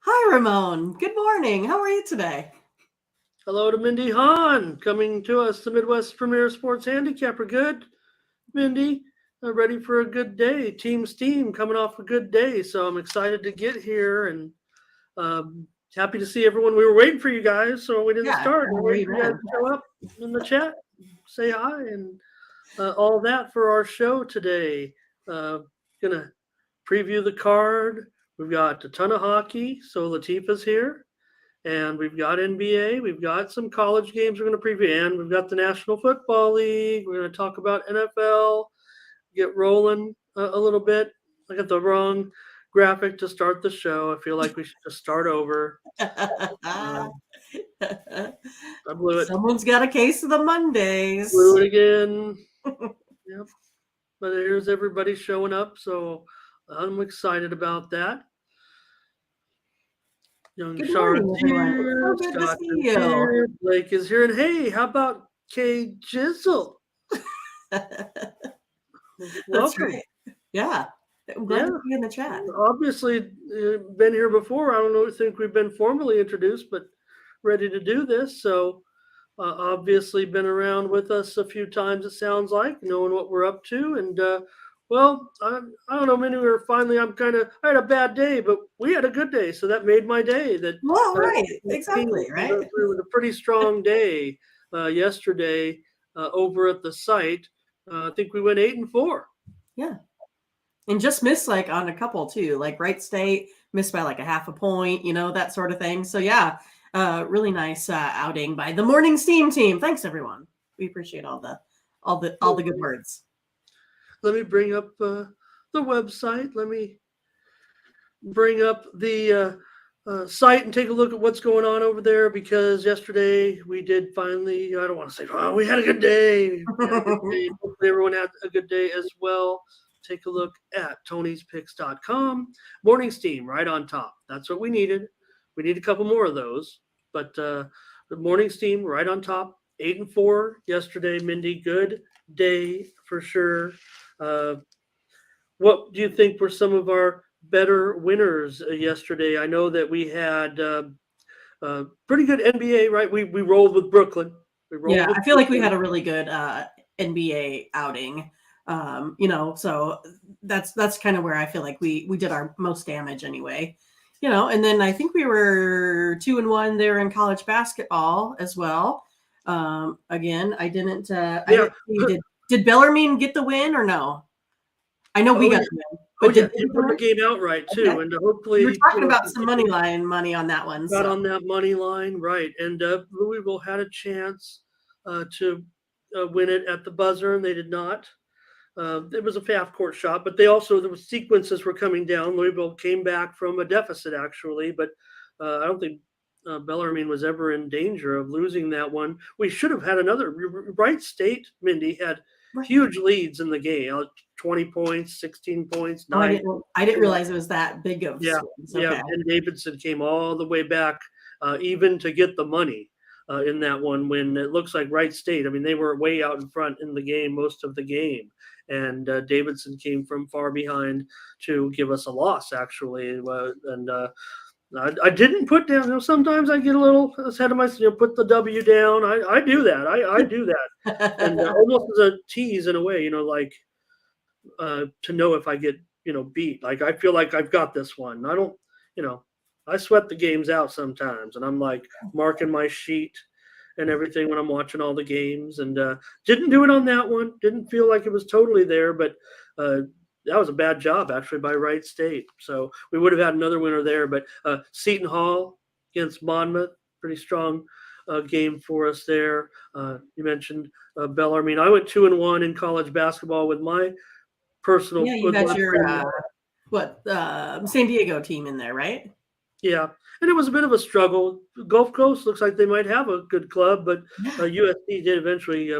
Hi, Ramon. Good morning. How are you today? Hello to Mindy Hahn, coming to us, the Midwest Premier Sports Handicapper. Good, Mindy, ready for a good day. Team Steam coming off a good day, so I'm excited to get here and happy to see everyone. We were waiting for you guys, so we didn't Yeah, start. We're where waiting you for you guys been? to show up in the chat, say hi, and all that for our show today. Gonna preview the card. We've got a ton of hockey, so Latifah's here. And we've got NBA, we've got some college games we're going to preview, and we've got the National Football League. We're going to talk about NFL, get rolling a little bit. I got the wrong graphic to start the show. I feel like we should just start over. I blew it. Someone's got a case of the Mondays. Blew it again. Yep. But here's everybody showing up, so I'm excited about that. Young Good Char's morning, everyone. It's here. so good to Scott see is you. here. Blake is here. And hey, how about Kay Jizzle? That's Welcome. right. Yeah. I'm glad to Yeah. see you in the chat. Obviously, been here before. I don't know, think we've been formally introduced, but ready to do this. So, obviously, been around with us a few times, it sounds like, knowing what we're up to. And, well, I don't know, many were finally, I had a bad day, but we had a good day. So that made my day. That Well, uh, right. team Exactly, right? went through with a pretty strong day yesterday over at the site. I think we went 8-4. Yeah. And just missed like on a couple too, like Wright State missed by like a half a point, that sort of thing. So yeah, really nice outing by the Morning Steam team. Thanks everyone. We appreciate all the good words. Let me bring up the website. Let me bring up the site and take a look at what's going on over there because yesterday we did finally, I don't want to say, oh, we had a good day. We had a good day. Hopefully everyone had a good day as well. Take a look at tonyspicks.com. Morning Steam right on top. That's what we needed. We need a couple more of those. But the Morning Steam right on top. 8-4 yesterday, Mindy. Good day for sure. Uh, what do you think were some of our better winners yesterday? I know that we had pretty good NBA, right? We rolled with Brooklyn. We Yeah, rolled with I feel like we had Brooklyn. a really good NBA outing. So that's kind of where I feel like we did our most damage anyway. And then I think we were 2-1 there in college basketball as well. Again, I didn't Yeah. see, did Bellarmine get the win or no? I know we Oh got yeah. the win, Oh but yeah. did they You get the put the win? game outright Okay. too, and You were hopefully, talking about some money line money on that one. got So on that money line, right? And Louisville had a chance to win it at the buzzer, and they did not. It was a half court shot, but there was sequences were coming down. Louisville came back from a deficit actually, but I don't think Bellarmine was ever in danger of losing that one. We should have had another. Wright State, Mindy had right. huge leads in the game, 20 points, 16 points, Oh, I 9. didn't realize it was that big of Yeah, swings. yeah. Okay. And Davidson came all the way back, even to get the money in that one. When it looks like Wright State, I mean, they were way out in front in the game most of the game, and Davidson came from far behind to give us a loss actually. And I didn't put down. Sometimes I get a little ahead of myself. Put the W down. I do that. I do that, and almost as a tease in a way. Like to know if I get beat. Like I feel like I've got this one. I don't, you know, I sweat the games out sometimes, and I'm like marking my sheet and everything when I'm watching all the games. And didn't do it on that one. Didn't feel like it was totally there, but that was a bad job actually by Wright State. So we would have had another winner there. But Seton Hall against Monmouth, pretty strong game for us there. You mentioned Bellarmine. I went 2-1 in college basketball with my Yeah, personal you with had my your friend. San Diego team in there, right? Yeah, and it was a bit of a struggle. Gulf Coast looks like they might have a good club, but Yeah. USC did eventually,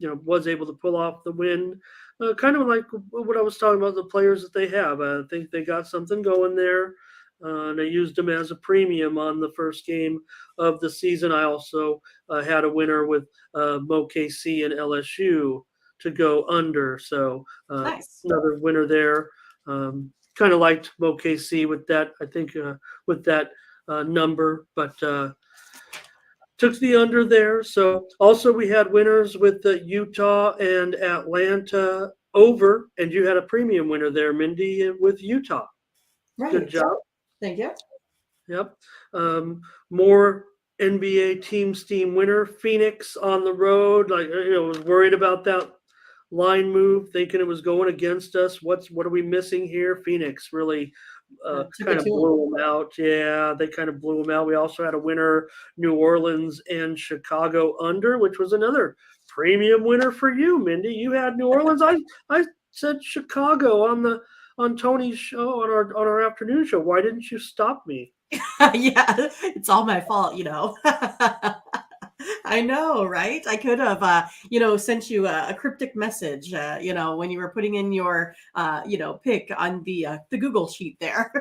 was able to pull off the win. Kind of like what I was talking about, the players that they have. I think they got something going there, and I used them as a premium on the first game of the season. I also had a winner with Mo KC and LSU to go under, so Nice. another winner there. Kind of liked Mo KC with that. I think with that number, but took the under there. So also we had winners with Utah and Atlanta over, and you had a premium winner there, Mindy, with Utah. Good Right. job. Thank you. Yep. More NBA team steam winner, Phoenix on the road. Like, was worried about that line move, thinking it was going against us. What are we missing here? Phoenix really Took kind it of to 'em. blew them out. Yeah, they kind of blew them out. We also had a winner, New Orleans and Chicago under, which was another premium winner for you, Mindy. You had New Orleans. I said Chicago on Tony's show on our afternoon show. Why didn't you stop me? Yeah, it's all my fault, I know, right? I could have, sent you a cryptic message, when you were putting in your, pick on the Google sheet there.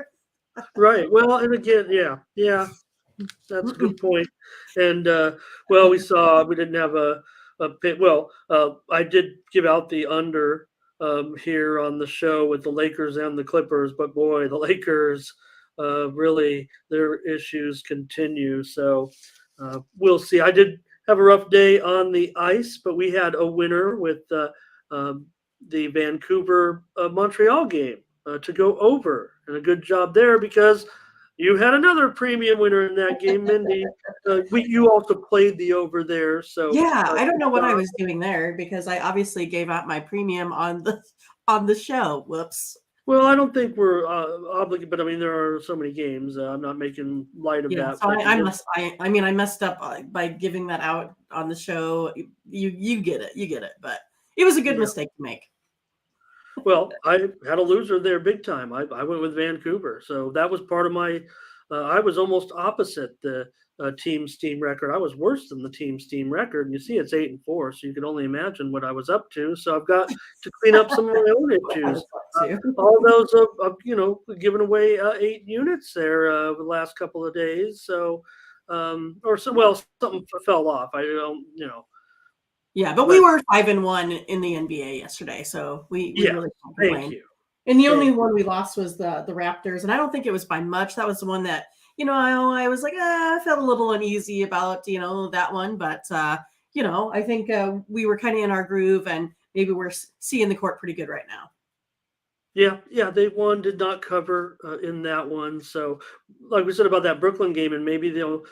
Right. Well, and again, yeah, that's a good point. And we didn't have a pick. Well, I did give out the under here on the show with the Lakers and the Clippers, but boy, the Lakers really their issues continue. So we'll see. I did have a rough day on the ice, but we had a winner with the Vancouver Montreal game to go over, and a good job there because you had another premium winner in that game, Mindy. You also played the over there, so Yeah, I don't know what I was doing there because I obviously gave out my premium on the show. Whoops. well, I don't think we're obligated, but I mean there are so many games. I'm not making light of Yeah, that. so But I messed up by giving that out on the show. You get it, but it was a good yeah. mistake to make. Well, I had a loser there big time. I went with Vancouver, so that was part of my. I was almost opposite the team's team record. I was worse than the team's team record, and you see it's 8-4, so you can only imagine what I was up to. So I've got to clean up some of my own I was issues. up to. All those giving away 8 units there the last couple of days. So, something fell off. I don't. Yeah, but we were 5-1 in the NBA yesterday, so we Yeah, really can't thank complain. you. And the only Thank one we lost was the Raptors, and I don't think it was by much. That was the one that I was like, I felt a little uneasy about that one, but I think we were kind of in our groove, and maybe we're seeing the court pretty good right now. Yeah, they won, did not cover in that one. So, like we said about that Brooklyn game, and maybe they'll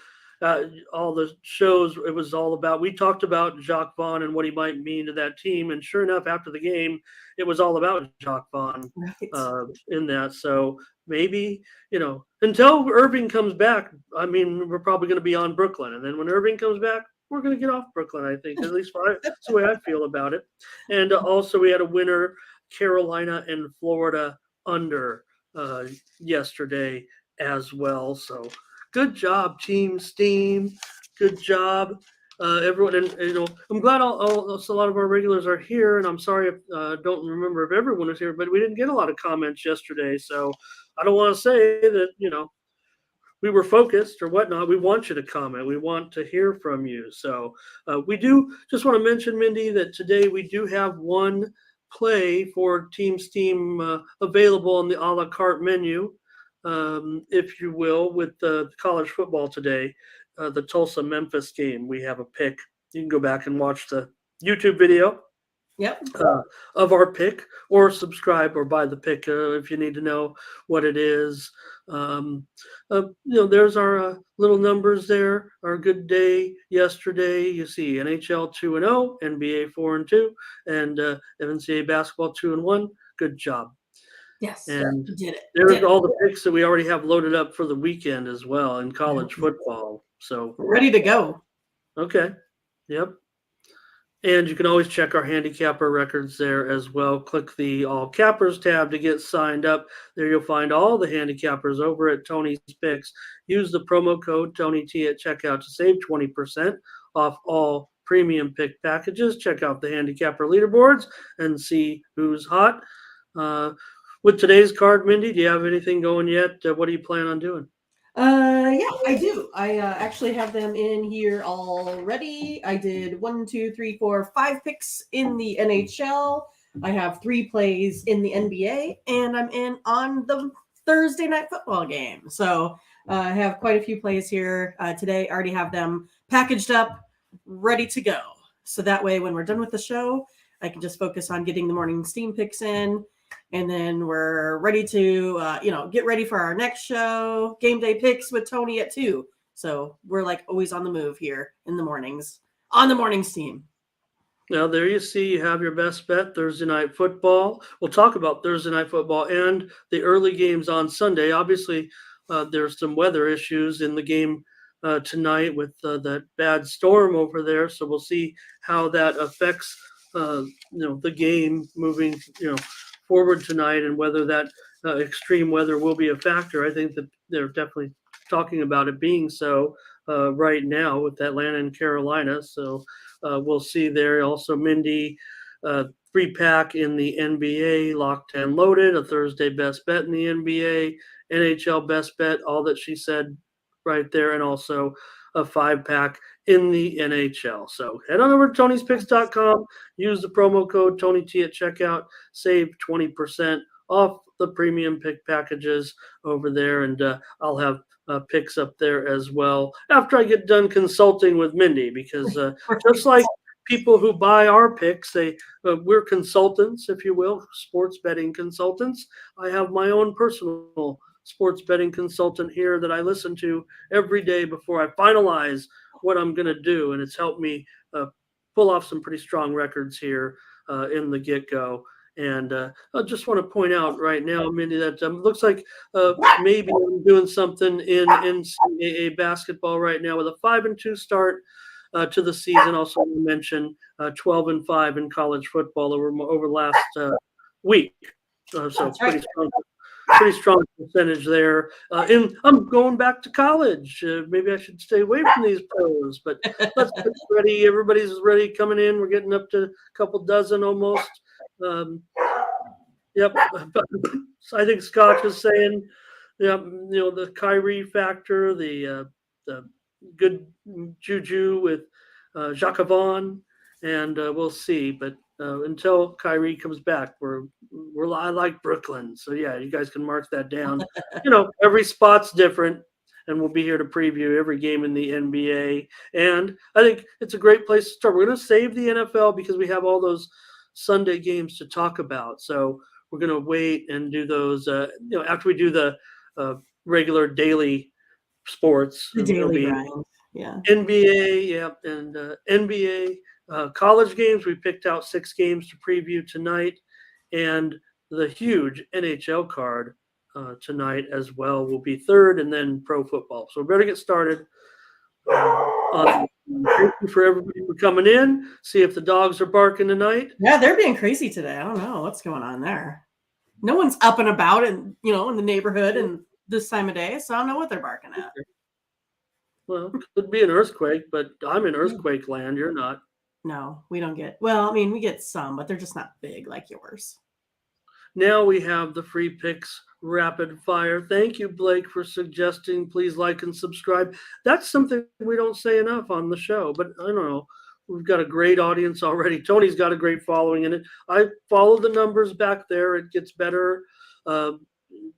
all the shows it was all about. We talked about Jacques Vaughn and what he might mean to that team, and sure enough, after the game, it was all about Jacques Vaughn Right. in that. So maybe until Irving comes back, I mean, we're probably going to be on Brooklyn, and then when Irving comes back, we're going to get off Brooklyn. I think, at least that's the way I feel about it. And also, we had a winner. Carolina and Florida under yesterday as well. So good job, Team Steam. Good job, everyone. And I'm glad a lot of our regulars are here. And I'm sorry if don't remember if everyone is here, but we didn't get a lot of comments yesterday. So I don't want to say that we were focused or whatnot. We want you to comment. We want to hear from you. So we do just want to mention, Mindy, that today we do have one play for Team Steam available on the a la carte menu, if you will, with the college football today, the Tulsa-Memphis game. We have a pick. You can go back and watch the YouTube video. Yep. Of our pick, or subscribe or buy the pick if you need to know what it is. There's our little numbers there. Our good day yesterday. You see NHL 2-0, NBA 4-2, and NCAA basketball 2-1. Good job. Yes, and you did it. There's all the picks that we already have loaded up for the weekend as well in college football. So ready to go. Okay. Yep. And you can always check our handicapper records there as well. Click the All Cappers tab to get signed up. There you'll find all the handicappers over at Tony's Picks. Use the promo code TonyT at checkout to save 20% off all premium pick packages. Check out the handicapper leaderboards and see who's hot. With today's card, Mindy, do you have anything going yet? What do you plan on doing? Yeah, I do. I actually have them in here already. I did 1, 2, 3, 4, 5 picks in the NHL. I have 3 plays in the NBA, and I'm in on the Thursday night football game. So I have quite a few plays here today. I already have them packaged up, ready to go. So that way, when we're done with the show, I can just focus on getting the morning steam picks in. And then we're ready to, get ready for our next show, game day picks with Tony at 2. So we're like always on the move here in the mornings on the morning steam. Now, there you see, you have your best bet Thursday night football. We'll talk about Thursday night football and the early games on Sunday. Obviously, there's some weather issues in the game tonight with that bad storm over there. So we'll see how that affects, the game moving, forward tonight, and whether that extreme weather will be a factor. I think that they're definitely talking about it being so right now with Atlanta and Carolina. So we'll see there. Also, Mindy, 3-pack in the NBA, locked and loaded, a Thursday best bet in the NBA, NHL best bet, all that she said right there, and also a 5-pack in the NHL. So head on over to Tony'sPicks.com, use the promo code TonyT at checkout, save 20% off the premium pick packages over there, and I'll have picks up there as well after I get done consulting with Mindy, because just like people who buy our picks, we're consultants, if you will, sports betting consultants. I have my own personal sports betting consultant here that I listen to every day before I finalize what I'm going to do, and it's helped me pull off some pretty strong records here in the get-go. And I just want to point out right now, Mindy, that looks like maybe I'm doing something in NCAA basketball right now with a 5-2 start to the season. Also, want to mention 12-5 in college football over the last week. So pretty strong percentage there. And I'm going back to college. Maybe I should stay away from these pros, but let's get ready. Everybody's ready coming in. We're getting up to a couple dozen almost. Yep. I think Scott is saying, the Kyrie factor, the good juju with Jacques Vaughn, and we'll see. But until Kyrie comes back, I like Brooklyn. So yeah, you guys can mark that down. Every spot's different, and we'll be here to preview every game in the NBA. And I think it's a great place to start. We're going to save the NFL because we have all those Sunday games to talk about. So we're going to wait and do those, after we do the regular daily sports. The daily grind. Yeah. NBA, yeah, and NBA college games. We picked out 6 games to preview tonight, and the huge NHL card tonight as well will be third, and then pro football. So we better get started. Thank you for everybody for coming in. See if the dogs are barking tonight. Yeah, they're being crazy today. I don't know what's going on there. No one's up and about in the neighborhood and this time of day, so I don't know what they're barking at. Well, it could be an earthquake, but I'm in earthquake land. You're not. No, we don't get. Well, I mean, we get some, but they're just not big like yours. Now we have the free picks rapid fire. Thank you, Blake, for suggesting. Please like and subscribe. That's something we don't say enough on the show, but I don't know. We've got a great audience already. Tony's got a great following in it. I follow the numbers back there. It gets better.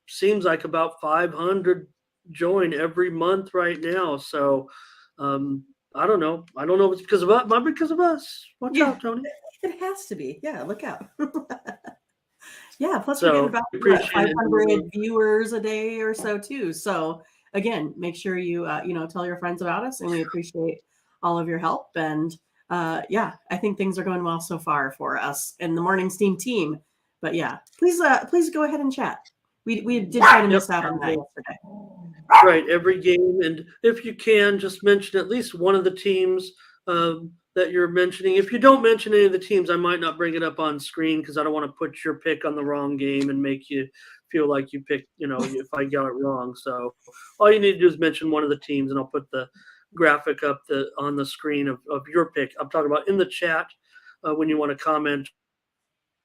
Seems like about 500 join every month right now. So I don't know. I don't know if it's because of us. Not because of us. Watch out, Tony. It has to be. Yeah, look out. Yeah, plus So, we get about 500 viewers a day or so too. So again, make sure you tell your friends about us, and we appreciate all of your help. And I think things are going well so far for us and the Morning Steam team. But yeah, please go ahead and chat. We did try to miss out on that yesterday. Right, every game, and if you can, just mention at least one of the teams that you're mentioning. If you don't mention any of the teams, I might not bring it up on screen because I don't want to put your pick on the wrong game and make you feel like you picked, if I got it wrong. So all you need to do is mention one of the teams, and I'll put the graphic up on the screen of your pick. I'm talking about in the chat when you want to comment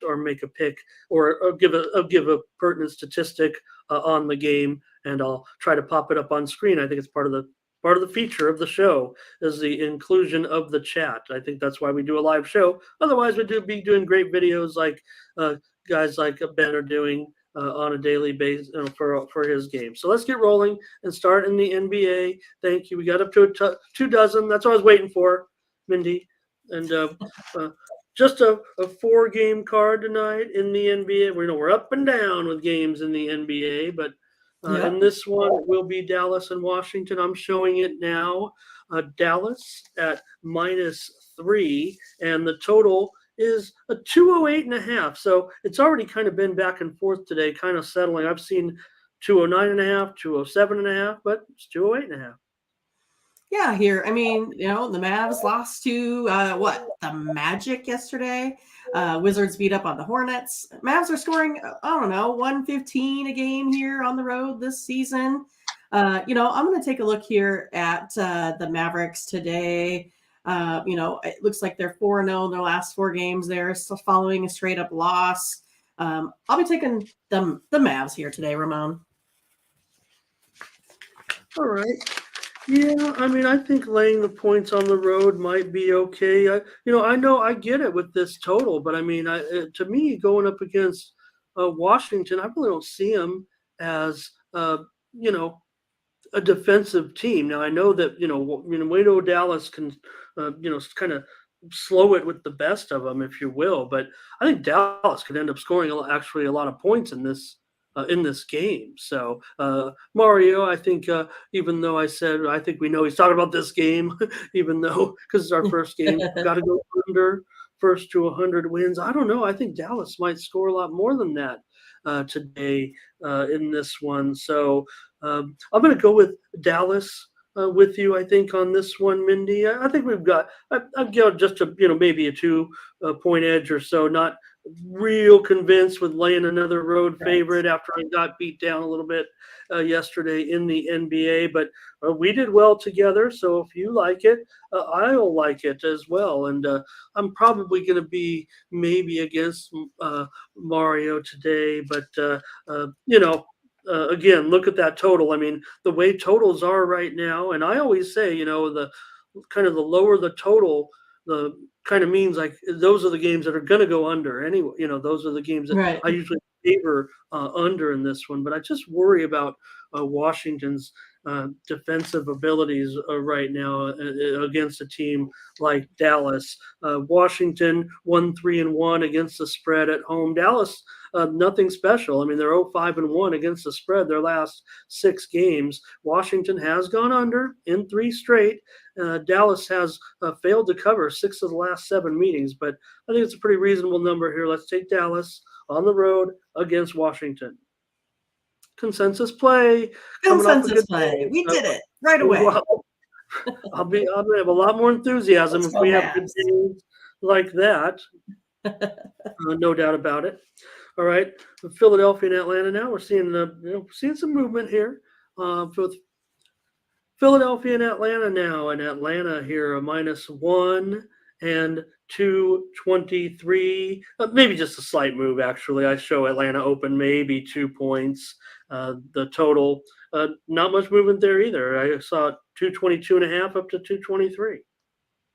or make a pick or give a pertinent statistic on the game, and I'll try to pop it up on screen. I think it's part of the feature of the show is the inclusion of the chat. I think that's why we do a live show. Otherwise, we'd be doing great videos like guys like Ben are doing on a daily basis for his game. So let's get rolling and start in the NBA. Thank you. We got up to 24. That's what I was waiting for, Mindy. And just a 4-game card tonight in the NBA. We're up and down with games in the NBA, but in this one it will be Dallas and Washington. I'm showing it now. Dallas at -3, and the total is a 208.5. So it's already kind of been back and forth today, kind of settling. I've seen 209.5, 207.5, but it's 208.5. Yeah, here. I mean, the Mavs lost to the Magic yesterday. Wizards beat up on the Hornets. Mavs are scoring, I don't know, 115 a game here on the road this season. I'm going to take a look here at the Mavericks today. It looks like they're 4-0 in their last 4 games. They're still following a straight up loss. I'll be taking the Mavs here today, Ramon. All right. Yeah, I mean, I think laying the points on the road might be okay. I know I get it with this total, but I mean, to me, going up against Washington, I really don't see them as a defensive team. Now I know that we know Dallas can kind of slow it with the best of them, if you will, but I think Dallas could end up scoring actually a lot of points in this game. So Mario, I think even though I think we know he's talking about this game, even though because it's our first game, got to go under first to 100 wins. I don't know. I think Dallas might score a lot more than that today in this one. So I'm going to go with Dallas with you. I think on this one, Mindy. I think we've got. I've got just maybe a 2-point edge or so. Not real convinced with laying another road favorite after I got beat down a little bit yesterday in the NBA. But we did well together. So if you like it, I'll like it as well. And I'm probably going to be maybe against Mario today. But again, look at that total. I mean, the way totals are right now, and I always say, the kind of the lower the total, the kind of means like those are the games that are going to go under anyway. Those are the games that I usually favor under in this one. But I just worry about Washington's defensive abilities right now against a team like Dallas. Washington 1-3-1 against the spread at home. Dallas nothing special. I mean, they're 0-5-1 against the spread their last 6 games. Washington has gone under in 3 straight. Dallas has failed to cover 6 of the last 7 meetings, but I think it's a pretty reasonable number here. Let's take Dallas on the road against Washington. Consensus play. Consensus play. We did it right away. I'm going to have a lot more enthusiasm if we have good games like that. No doubt about it. All right, Philadelphia and Atlanta now. We're seeing some movement here. With Philadelphia and Atlanta now, and Atlanta here a -1 and 223. Maybe just a slight move, actually. I show Atlanta open maybe 2 points. The total, not much movement there either. I saw 222.5 up to 223.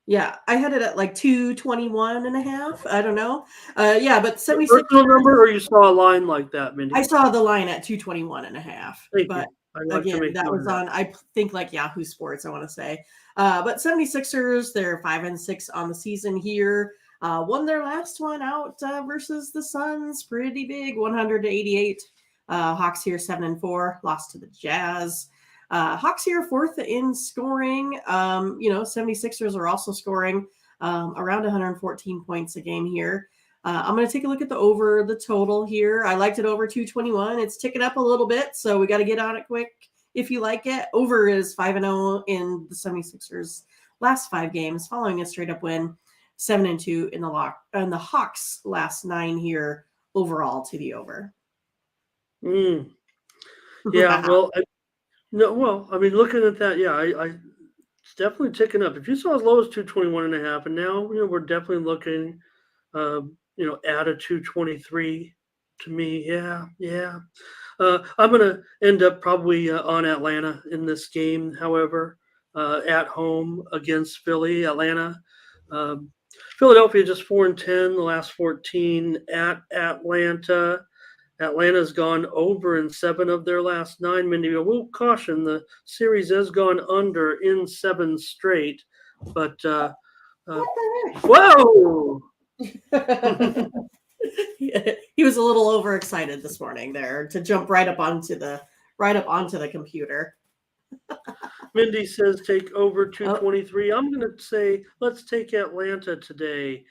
Yeah, I had it at like 221.5. I don't know. But 76. Personal number, or you saw a line like that, Mindy? I saw the line at 221.5. But like again, that was on, I think, like Yahoo Sports, I want to say. But 76ers, they're 5-6 on the season here. Won their last one out versus the Suns. Pretty big, 100-88. Hawks here 7-4, lost to the Jazz. Hawks here 4th in scoring. 76ers are also scoring around 114 points a game here. I'm going to take a look at the total here. I liked it over 221. It's ticking up a little bit, so we got to get on it quick if you like it. Over is 5-0 in the 76ers last 5 games, following a straight up win. 7-2 in the Hawks last 9 here overall to the over. Yeah, well, I mean, looking at that, yeah, it's definitely ticking up. If you saw as low as 221.5, and now we're definitely looking, at a 223. To me, yeah. I'm gonna end up probably on Atlanta in this game. However, at home against Philly, Atlanta. Philadelphia just 4-10 the last 14 at Atlanta. Atlanta's gone over in 7 of their last 9. Mindy, I will caution the series has gone under in 7 straight, but What the whoa! heck? He was a little overexcited this morning there to jump right up onto the computer. Mindy says take over 223. I'm going to say let's take Atlanta today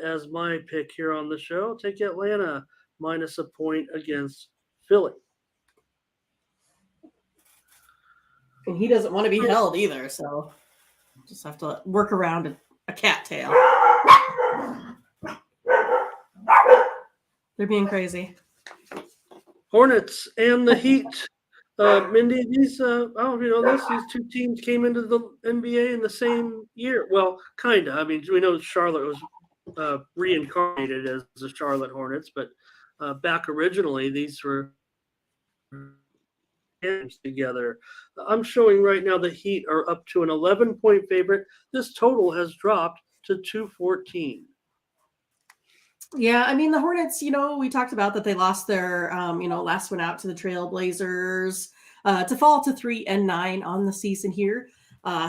as my pick here on the show. I'll take Atlanta minus a point against Philly. And he doesn't want to be held either, so just have to work around a cattail. They're being crazy. Hornets and the Heat. Mindy, these I don't know if you know this. These two teams came into the NBA in the same year. Well, kind of. I mean, we know Charlotte was reincarnated as the Charlotte Hornets, but back originally, these were games together. I'm showing right now the Heat are up to an 11-point favorite. This total has dropped to 214. Yeah, I mean the Hornets, we talked about that they lost their last one out to the Trailblazers to fall to 3-9 on the season here.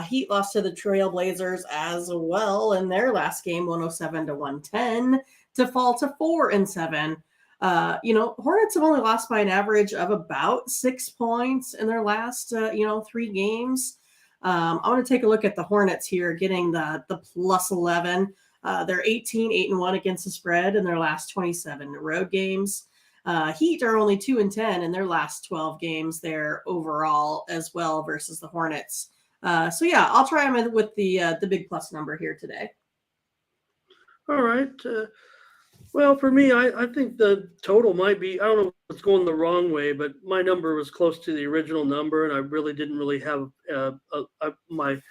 Heat lost to the Trailblazers as well in their last game, 107-110, to fall to 4-7. Hornets have only lost by an average of about 6 points in their last 3 games. I want to take a look at the Hornets here, getting the plus 11. They're 8-1 against the spread in their last 27 road games. Heat are only 2-10 in their last 12 games there overall as well versus the Hornets. So yeah, I'll try them with the big plus number here today. All right. Well, for me, I think the total might be, I don't know if it's going the wrong way, but my number was close to the original number, and I really didn't really have my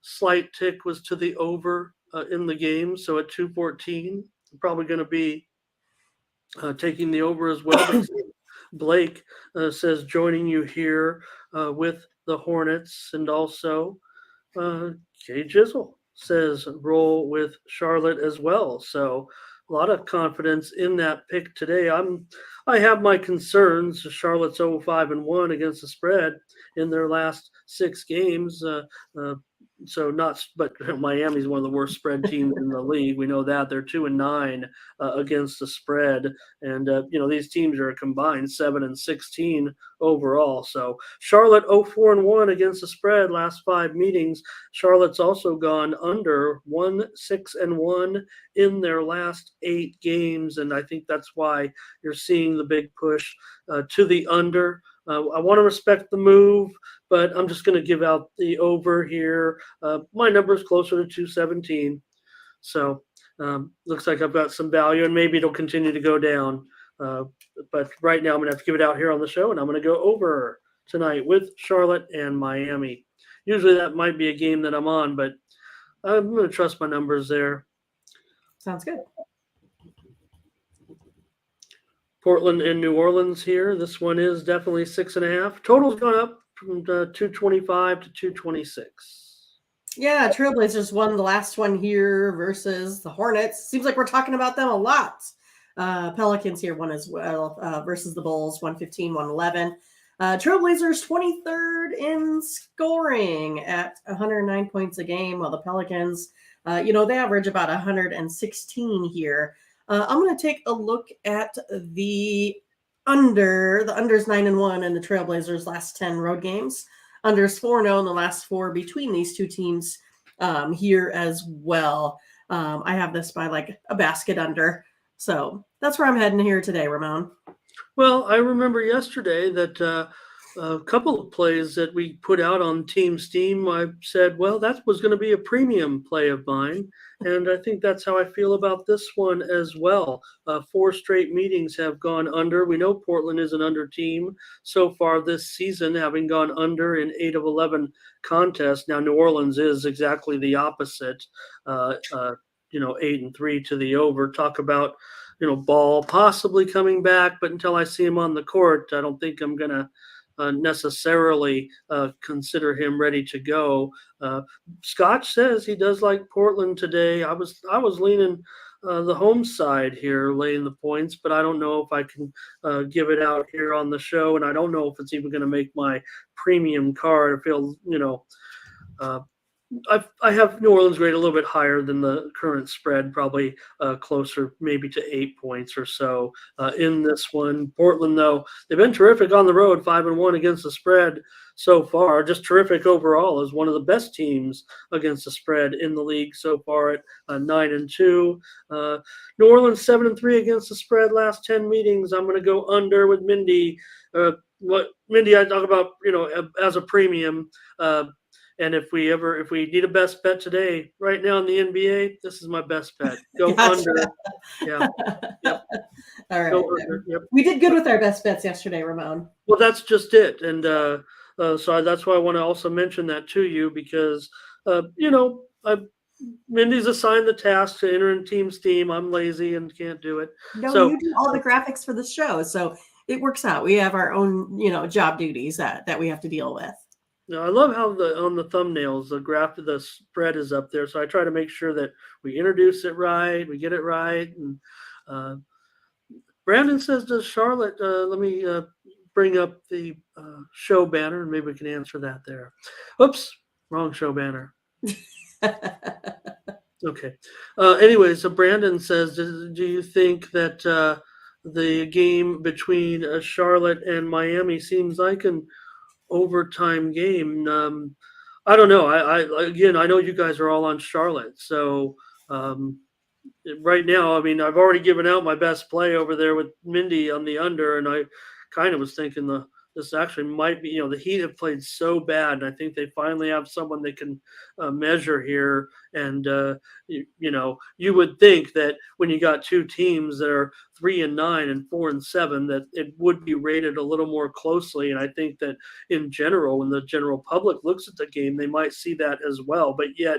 slight tick was to the over in the game. So at 214, I'm probably going to be taking the over as well. Blake says joining you here with the Hornets, and also Kay Jizzle says roll with Charlotte as well. So a lot of confidence in that pick today. I have my concerns. Charlotte's 0-5-1 against the spread in their last 6 games. But Miami's one of the worst spread teams in the league. We know that they're 2-9 against the spread, and these teams are a combined 7-16 overall. So Charlotte 0-4-1 against the spread last 5 meetings. Charlotte's also gone under 1-6-1 in their last 8 games, and I think that's why you're seeing the big push to the under. I want to respect the move, but I'm just going to give out the over here. My number is closer to 217. So looks like I've got some value, and maybe it'll continue to go down. But right now I'm going to have to give it out here on the show, and I'm going to go over tonight with Charlotte and Miami. Usually that might be a game that I'm on, but I'm going to trust my numbers there. Sounds good. Portland and New Orleans here. This one is definitely 6.5. Total's gone up from 225 to 226. Yeah, Trailblazers won the last one here versus the Hornets. Seems like we're talking about them a lot. Pelicans here won as well versus the Bulls, 115-111. Trailblazers 23rd in scoring at 109 points a game, while the Pelicans, they average about 116 here. I'm going to take a look at the under. The under's 9-1 in the Trailblazers' last 10 road games. Under's 4-0 in the last 4 between these two teams here as well. I have this by like a basket under. So that's where I'm heading here today, Ramon. Well, I remember yesterday that a couple of plays that we put out on Team Steam, I said, well, that was going to be a premium play of mine. And I think that's how I feel about this one as well. 4 straight meetings have gone under. We know Portland is an under team so far this season, having gone under in 8 of 11 contests. Now, New Orleans is exactly the opposite, 8-3 to the over. Talk about, Ball possibly coming back, but until I see him on the court, I don't think I'm going to necessarily consider him ready to go. Scotch says he does like Portland today. I was leaning the home side here, laying the points, but I don't know if I can give it out here on the show, and I don't know if it's even going to make my premium card. I feel, uh, I have New Orleans rated a little bit higher than the current spread, probably closer maybe to 8 points or so in this one. Portland, though, they've been terrific on the road, 5-1 against the spread so far. Just terrific overall, as one of the best teams against the spread in the league so far at 9-2. New Orleans 7-3 against the spread last 10 meetings. I'm going to go under with Mindy. What Mindy I talk about, as a premium. And if we need a best bet today, right now in the NBA, this is my best bet. Go Gotcha. under. Yeah. Yep. All right. Go under. Yep. We did good with our best bets yesterday, Ramon. Well, that's just it. And so that's why I want to also mention that to you because, Mindy's assigned the task to enter in team Steam. I'm lazy and can't do it. No, So you do all the graphics for the show, so it works out. We have our own, job duties that we have to deal with. no, I love how on the thumbnails, the graph of the spread is up there. So I try to make sure that we introduce it right, we get it right. And Brandon says, does Charlotte, let me bring up the show banner and maybe we can answer that there. Oops, wrong show banner. Okay. Anyways, so Brandon says, do you think that the game between Charlotte and Miami seems like an overtime game? I don't know. I know you guys are all on Charlotte, so right now, I mean, I've already given out my best play over there with Mindy on the under, and I kind of was thinking this actually might be, the Heat have played so bad, and I think they finally have someone they can measure here. And you would think that when you got two teams that are 3-9 and 4-7, that it would be rated a little more closely. And I think that in general, when the general public looks at the game, they might see that as well. But yet,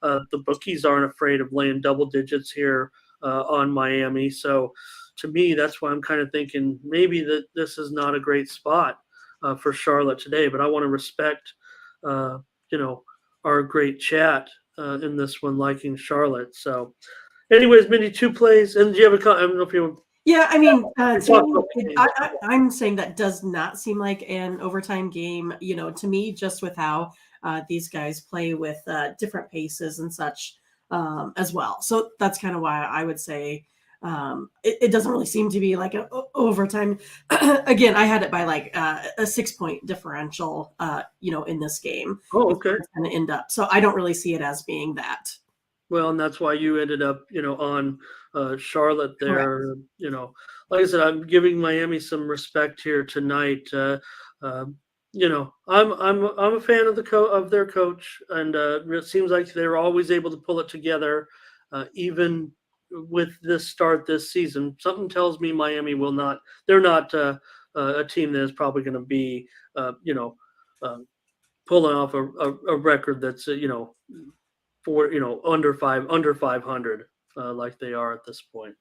the bookies aren't afraid of laying double digits here on Miami. So to me, that's why I'm kind of thinking maybe that this is not a great spot for Charlotte today. But I want to respect, our great chat in this one, liking Charlotte. So anyways, Mindy, two plays. And do you have I don't know if you Yeah, I mean, to me, I'm saying that does not seem like an overtime game. To me, just with how these guys play with different paces and such as well. So that's kind of why I would say it doesn't really seem to be like an overtime. Again, I had it by like a 6-point differential, in this game. Oh, okay. It's going to end up. So I don't really see it as being that. Well, and that's why you ended up, on Charlotte there. Correct. Like I said, I'm giving Miami some respect here tonight. I'm a fan of of their coach, and it seems like they're always able to pull it together, even with this start this season. Something tells me Miami will not. They're not a team that is probably going to be, pulling off a record that's for under 500 like they are at this point.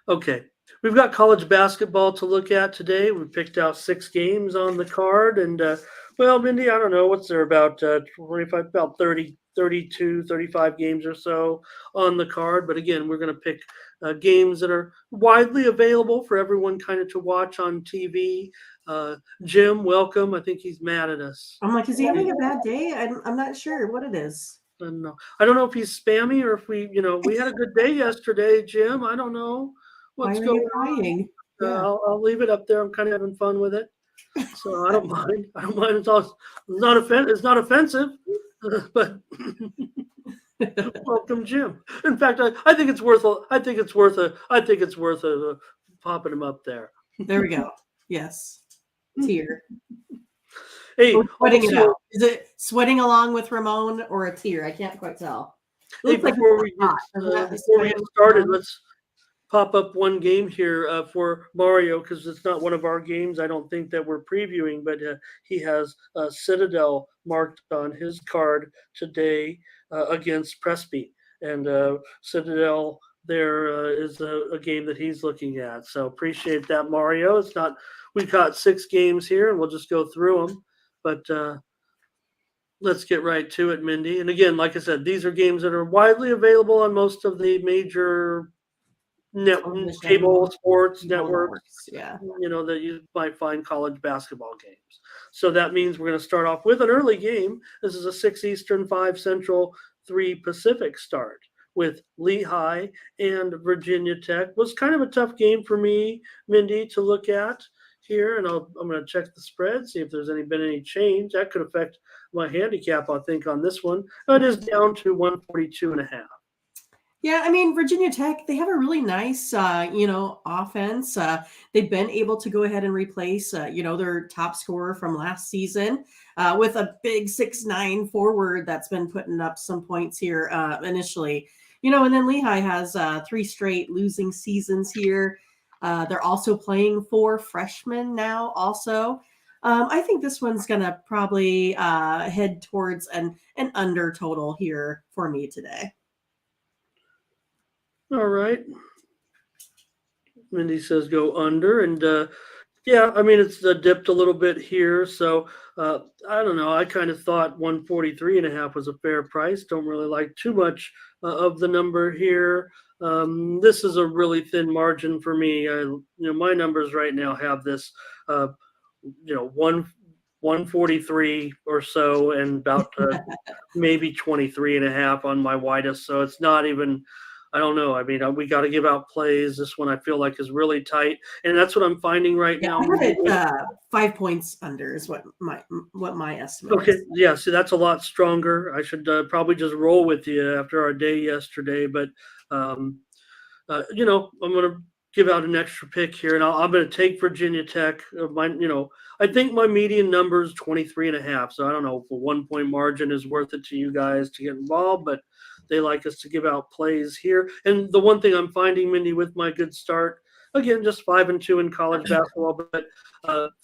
Okay, we've got college basketball to look at today. We picked out 6 games on the card, and Mindy, I don't know what's there, about 25, about 30, 32, 35 games or so on the card. But again, we're going to pick games that are widely available for everyone kind of to watch on TV. Jim, welcome. I think he's mad at us. I'm like, is he having a bad day? I'm not sure what it is. I don't know if he's spammy or if we had a good day yesterday, Jim. I don't know what's going on. Yeah. I'll leave it up there. I'm kind of having fun with it, so I don't mind. It's not offensive, but welcome, Jim. In fact, I think it's worth popping him up there. There we go. Yes, tear. Hey, sweating it out. Is it sweating along with Ramon or a tear? I can't quite tell. Hey, before we get started, let's pop up one game here for Mario, because it's not one of our games, I don't think, that we're previewing, but he has Citadel marked on his card today against Presby. And Citadel there is a game that he's looking at. So appreciate that, Mario. We've got 6 games here, and we'll just go through them. But let's get right to it, Mindy. And again, like I said, these are games that are widely available on most of the major cable Television, sports cable networks, networks. Yeah. that you might find college basketball games. So that means we're going to start off with an early game. This is a 6 Eastern, 5 Central, 3 Pacific start with Lehigh and Virginia Tech. Was kind of a tough game for me, Mindy, to look at here. And I'm going to check the spread, see if there's been any change. That could affect my handicap, I think, on this one. It is down to 142.5. Yeah, I mean, Virginia Tech, they have a really nice, offense. They've been able to go ahead and replace, their top scorer from last season with a big 6'9" forward that's been putting up some points here initially. And then Lehigh has 3 straight losing seasons here. They're also playing 4 freshmen now also. I think this one's going to probably head towards an under total here for me today. All right. Mindy says go under. And yeah, I mean, it's dipped a little bit here. So I don't know. I kind of thought 143.5 was a fair price. Don't really like too much of the number here. This is a really thin margin for me. My numbers right now have this, 143 or so, and about maybe 23.5 on my widest. So it's not even. I don't know. I mean, we got to give out plays. This one I feel like is really tight, and that's what I'm finding right Yeah, now. I have it 5 points under is what my estimate Okay, is. yeah. See, that's a lot stronger. I should probably just roll with you after our day yesterday, but um, I'm going to give out an extra pick here, and I'm going to take Virginia Tech. I think my median number is 23.5. So I don't know if a 1 point margin is worth it to you guys to get involved, but they like us to give out plays here. And the one thing I'm finding, Mindy, with my good start, again, just 5-2 in college basketball, but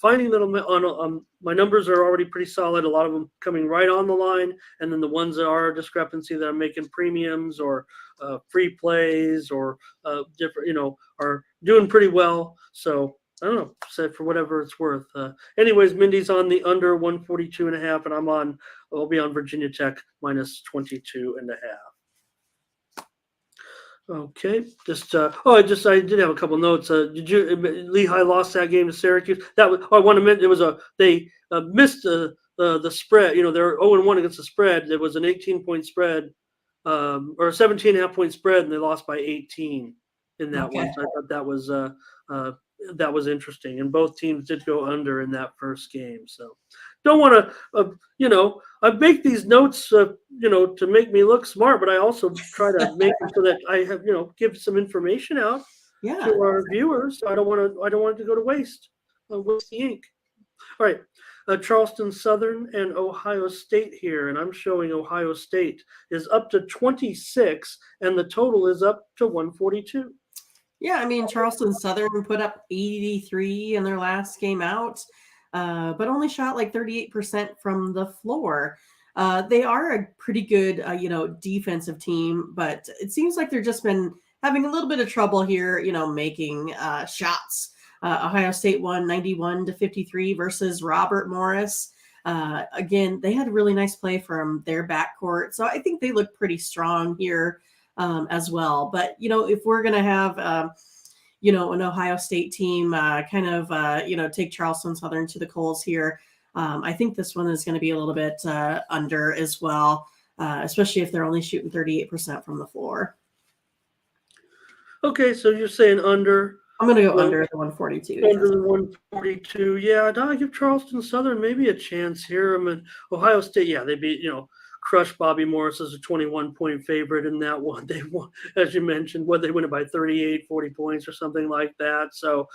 finding that my numbers are already pretty solid. A lot of them coming right on the line, and then the ones that are a discrepancy that I'm making premiums or free plays or different, are doing pretty well. So I don't know, say for whatever it's worth. Anyways, Mindy's on the under 142.5, and I'll be on Virginia Tech minus 22.5. Okay, I did have a couple notes. Did you Lehigh lost that game to Syracuse? That was I want to mention. It was they missed the spread. They're 0-1 against the spread. There was an 18-point spread, or a 17.5-point spread, and they lost by 18 in that one. So I thought that was interesting, and both teams did go under in that first game. So don't want to, I make these notes, to make me look smart, but I also try to make them so that I have, give some information out to our viewers. So I don't want it to go to waste. Waste the ink. All right. Charleston Southern and Ohio State here, and I'm showing Ohio State is up to 26, and the total is up to 142. Yeah, I mean, Charleston Southern put up 83 in their last game out, but only shot like 38% from the floor. They are a pretty good, defensive team, but it seems like they've just been having a little bit of trouble here, making shots. Ohio State won 91-53 versus Robert Morris. Again, they had a really nice play from their backcourt, so I think they look pretty strong here as well. But if we're gonna have an Ohio State team take Charleston Southern to the coals here, I think this one is going to be a little bit under as well, especially if they're only shooting 38% from the floor. Okay, so you're saying under. I'm going to go under the 142. Under the 142. Yeah, I give Charleston Southern maybe a chance here. I mean, Ohio State, yeah, they beat, crushed Bobby Morris as a 21-point favorite in that one. They won, as you mentioned, they win it by 38, 40 points or something like that. So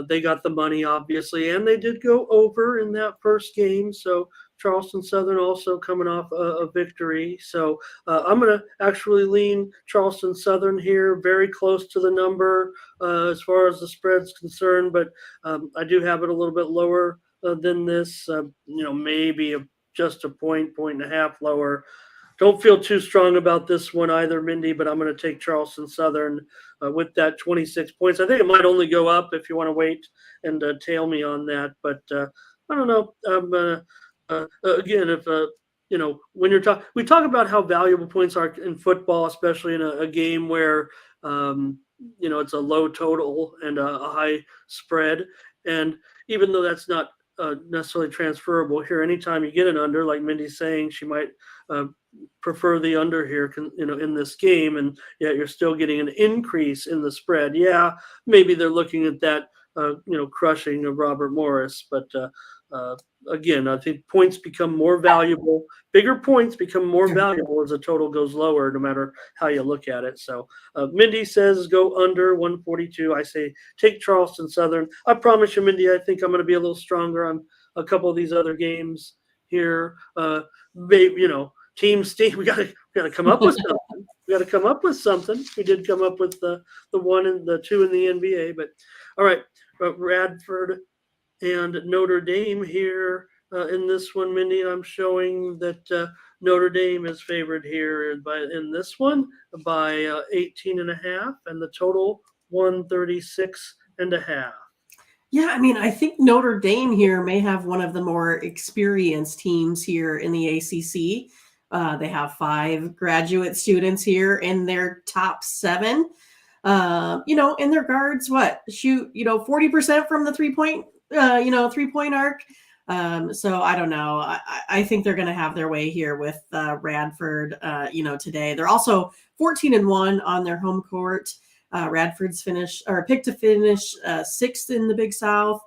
they got the money, obviously, and they did go over in that first game. So Charleston Southern also coming off a victory. So I'm going to actually lean Charleston Southern here, very close to the number as far as the spread's concerned, but I do have it a little bit lower than this, maybe just a point and a half lower. Don't feel too strong about this one either, Mindy, but I'm going to take Charleston Southern with that 26 points. I think it might only go up if you want to wait and tail me on that, but I don't know. I'm going to again, if when we talk about how valuable points are in football, especially in a game where it's a low total and a high spread. And even though that's not necessarily transferable here, anytime you get an under, like Mindy's saying, she might uh, prefer the under here, in this game, and yet you're still getting an increase in the spread. Yeah, maybe they're looking at that, crushing of Robert Morris, but uh, again, I think points become more valuable. Bigger points become more valuable as the total goes lower, no matter how you look at it. So Mindy says go under 142. I say take Charleston Southern. I promise you, Mindy, I think I'm going to be a little stronger on a couple of these other games here. Team Steve, we got to come up with something. We got to come up with something. We did come up with the one and the two in the NBA, but all right, Radford and Notre Dame here in this one, Mindy. I'm showing that Notre Dame is favored here in this one by 18 and a half, and the total 136 and a half. Yeah, I mean, I think Notre Dame here may have one of the more experienced teams here in the ACC. They have 5 graduate students here in their top 7. In their guards, shoot 40% from the 3-point 3-point arc. So I don't know. I think they're going to have their way here with Radford. Today they're also 14-1 on their home court. Radford's picked to finish 6th in the Big South,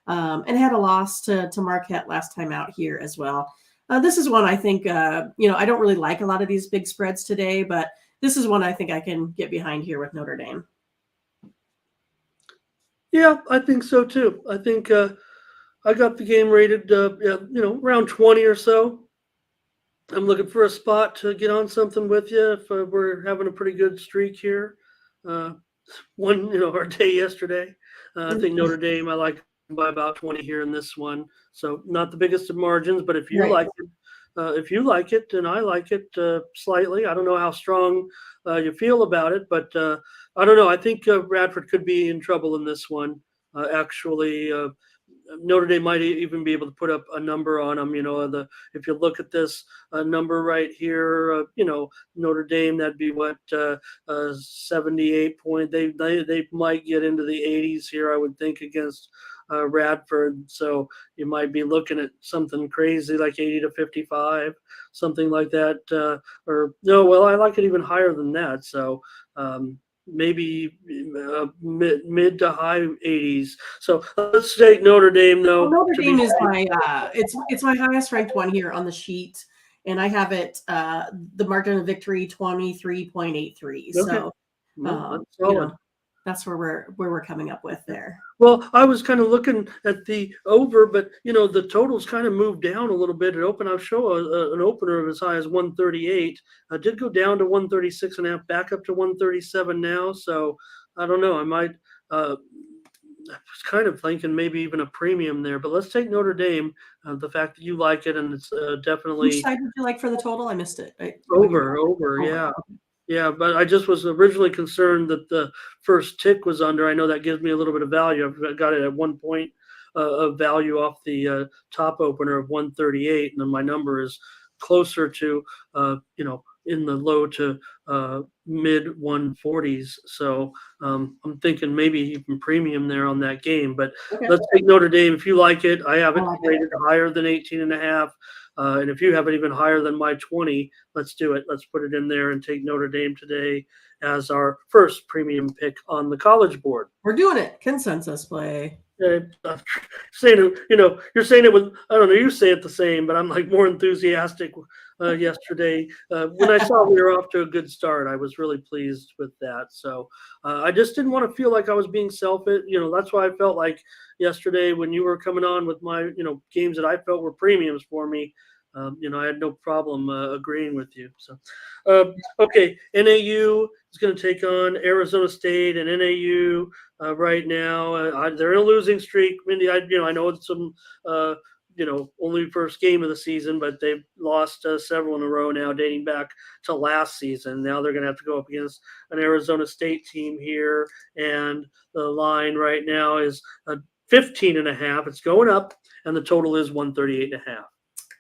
and had a loss to Marquette last time out here as well. This is one I think, I don't really like a lot of these big spreads today, but this is one I think I can get behind here with Notre Dame. Yeah, I think so too. I think I got the game rated, around 20 or so. I'm looking for a spot to get on something with you if we're having a pretty good streak here. Our day yesterday. I think Notre Dame, I like by about 20 here in this one. So not the biggest of margins, but if you like it, and I like it slightly. I don't know how strong you feel about it, but I don't know. I think Radford could be in trouble in this one. Actually, Notre Dame might even be able to put up a number on them. If you look at this number right here, Notre Dame, that'd be 78 point. They might get into the 80s here, I would think, against Radford. So you might be looking at something crazy like 80 to 55, something like that. I like it even higher than that. So maybe mid to high 80s. So let's take Notre Dame though. Well, Notre Dame is my it's my highest ranked one here on the sheet, and I have it the margin of victory 23.83. Okay. So that's where we're coming up with there. Well, I was kind of looking at the over, but the totals kind of moved down a little bit. It opened. I'll show an opener of as high as 138. I did go down to 136 and a half, back up to 137 now. So I don't know. I might. I was kind of thinking maybe even a premium there, but let's take Notre Dame. The fact that you like it, and it's definitely. Which side would you like for the total? I missed it. Over, yeah. Yeah, but I just was originally concerned that the first tick was under. I know that gives me a little bit of value. I've got it at 1 point of value off the top opener of 138, and then my number is closer to, in the low to mid 140s. So I'm thinking maybe even premium there on that game. But let's take Notre Dame. If you like it, I have it rated higher than 18 and a half. And if you have it even higher than my 20, let's do it. Let's put it in there and take Notre Dame today as our first premium pick on the college board. We're doing it. Consensus play. Saying it, you're saying it with, I don't know, you say it the same, but I'm like more enthusiastic yesterday. When I saw we were off to a good start, I was really pleased with that. So I just didn't want to feel like I was being selfish. That's why I felt like yesterday when you were coming on with my, games that I felt were premiums for me. I had no problem agreeing with you. So, okay, NAU is going to take on Arizona State, and NAU right now they're in a losing streak. Mindy, I know it's some only first game of the season, but they've lost several in a row now, dating back to last season. Now they're going to have to go up against an Arizona State team here, and the line right now is 15 and a half. It's going up, and the total is 138 and a half.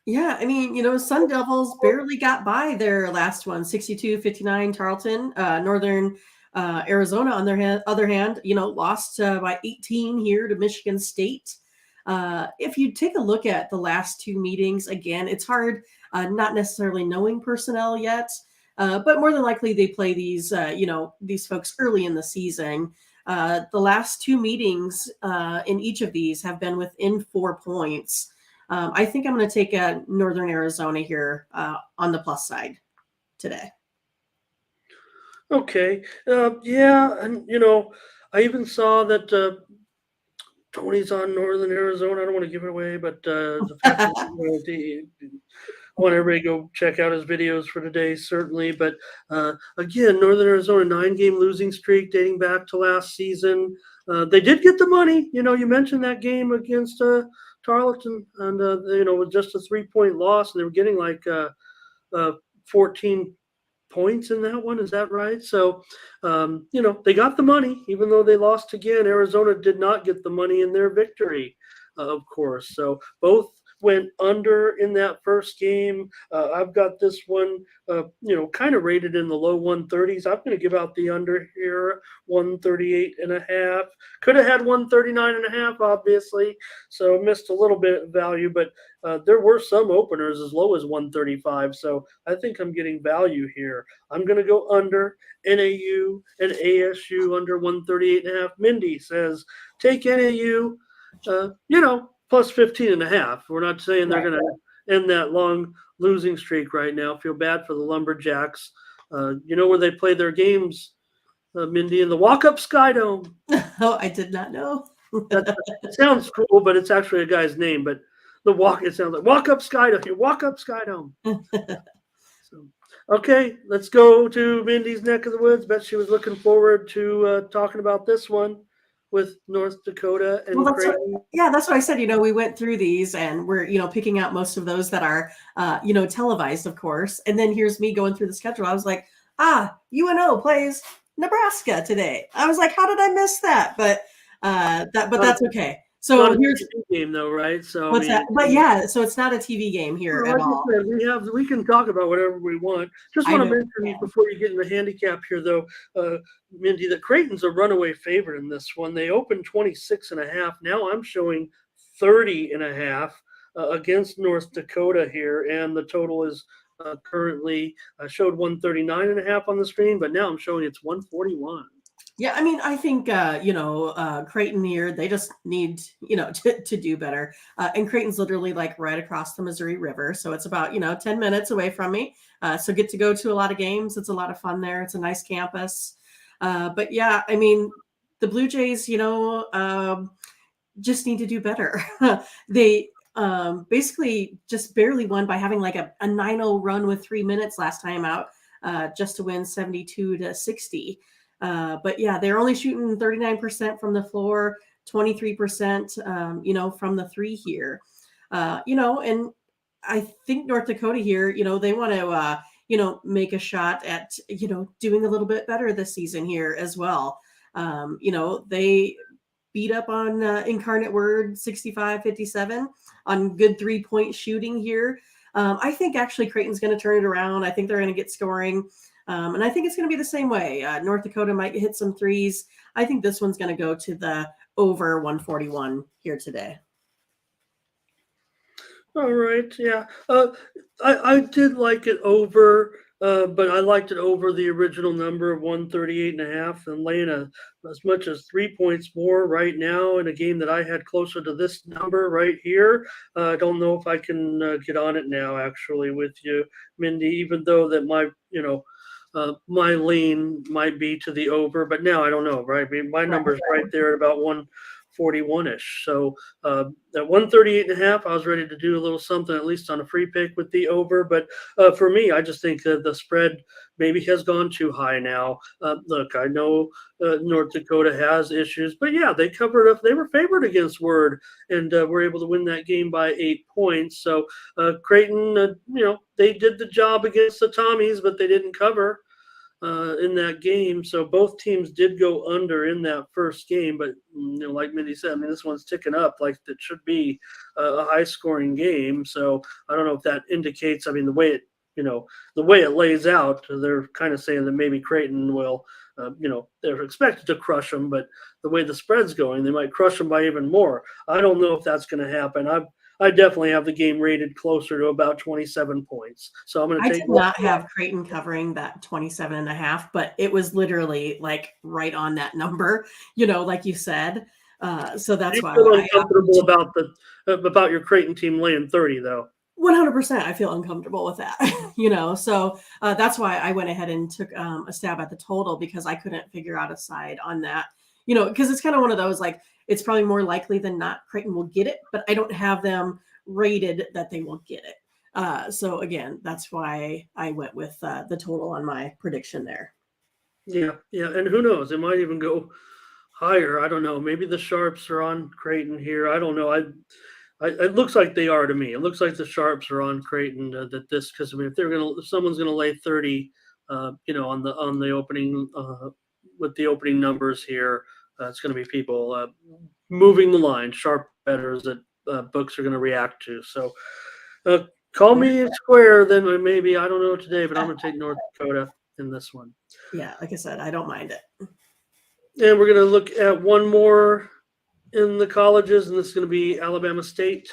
Yeah, I mean, Sun Devils barely got by their last one, 62-59 Charleston. Northern Arizona, on their other hand, lost by 18 here to Michigan State. If you take a look at the last two meetings, again, it's hard, not necessarily knowing personnel yet, but more than likely they play these folks early in the season. The last two meetings in each of these have been within 4 points. I think I'm going to take Northern Arizona here on the plus side today. Okay. Yeah, and I even saw that Tony's on Northern Arizona. I don't want to give it away, but the fact that I want everybody to go check out his videos for today, certainly. But again, Northern Arizona 9-game losing streak dating back to last season. They did get the money. You mentioned that game against Charleston, and with just a 3-point loss, and they were getting like 14 points in that one. Is that right? So, they got the money, even though they lost again. Arizona did not get the money in their victory, of course. So both went under in that first game. I've got this one, kind of rated in the low 130s. I'm going to give out the under here, 138.5. Could have had 139.5, obviously. So missed a little bit of value, but there were some openers as low as 135. So I think I'm getting value here. I'm going to go under NAU and ASU under 138.5. Mindy says take NAU, plus 15.5. We're not saying they're going to end that long losing streak right now. Feel bad for the Lumberjacks. Where they play their games, Mindy, in the Walk-Up Sky Dome. Oh, I did not know. It sounds cool, but it's actually a guy's name. But it sounds like Walk-Up Sky Dome. Walk-Up Sky Dome. So, okay, let's go to Mindy's neck of the woods. Bet she was looking forward to talking about this one with North Dakota and Creighton. That's what I said. We went through these and we're, picking out most of those that are, televised, of course. And then here's me going through the schedule. I was like, UNO plays Nebraska today. I was like, how did I miss that? But that's okay. So here's a game though, right? So what's that? But yeah, so it's not a TV game here at all. We can talk about whatever we want. Just want to mention before you get in the handicap here, though, Mindy, that Creighton's a runaway favorite in this one. They opened 26.5. Now I'm showing 30.5 against North Dakota here, and the total is currently showed 139.5 on the screen, but now I'm showing it's 141. Yeah, I mean, I think, Creighton here, they just need, to do better. And Creighton's literally like right across the Missouri River. So it's about, 10 minutes away from me. So get to go to a lot of games. It's a lot of fun there. It's a nice campus. But yeah, I mean, the Blue Jays, just need to do better. They basically just barely won by having like a 9-0 run with 3 minutes last time out, just to win 72-60. But yeah, they're only shooting 39% from the floor, 23%, from the three here. And I think North Dakota here, they want to, make a shot at, doing a little bit better this season here as well. They beat up on Incarnate Word 65-57 on good 3-point shooting here. I think actually Creighton's going to turn it around. I think they're going to get scoring. And I think it's going to be the same way. North Dakota might hit some threes. I think this one's going to go to the over 141 here today. All right. Yeah. I did like it over, but I liked it over the original number of 138.5 and laying as much as 3 points more right now in a game that I had closer to this number right here. I don't know if I can get on it now, actually, with you, Mindy, even though that my lean might be to the over, but now I don't know, right? I mean, my number's right there at about 141-ish. So at 138.5, I was ready to do a little something, at least on a free pick with the over. But for me, I just think that the spread maybe has gone too high now. Look, I know North Dakota has issues, but yeah, they covered up. They were favored against Word and were able to win that game by 8 points. So Creighton, they did the job against the Tommies, but they didn't cover. in that game. So both teams did go under in that first game. But like Mindy said, I mean, this one's ticking up like it should be a high-scoring game. So I don't know if that indicates. I mean, the way it lays out, they're kind of saying that maybe Creighton will. They're expected to crush them, but the way the spread's going, they might crush them by even more. I don't know if that's going to happen. I definitely have the game rated closer to about 27 points. So I'm going to I take. did not have Creighton covering that 27 and a half, but it was literally like right on that number, like you said. So that's You why feel I uncomfortable about your Creighton team laying 30, though. 100% I feel uncomfortable with that, so that's why I went ahead and took a stab at the total, because I couldn't figure out a side on that, because it's kind of one of those, like, it's probably more likely than not Creighton will get it, but I don't have them rated that they will get it. So again, that's why I went with the total on my prediction there. Yeah, and who knows? It might even go higher. I don't know. Maybe the Sharps are on Creighton here. I don't know. It looks like they are to me. It looks like the Sharps are on Creighton. Because I mean, if someone's gonna lay 30, on the opening with the opening numbers here, it's gonna be people moving the line, sharp bettors that books are gonna react to. So call me square, then maybe I don't know today, but I'm gonna take North Dakota in this one. Yeah, like I said, I don't mind it. And we're gonna look at one more in the colleges, and this is going to be Alabama State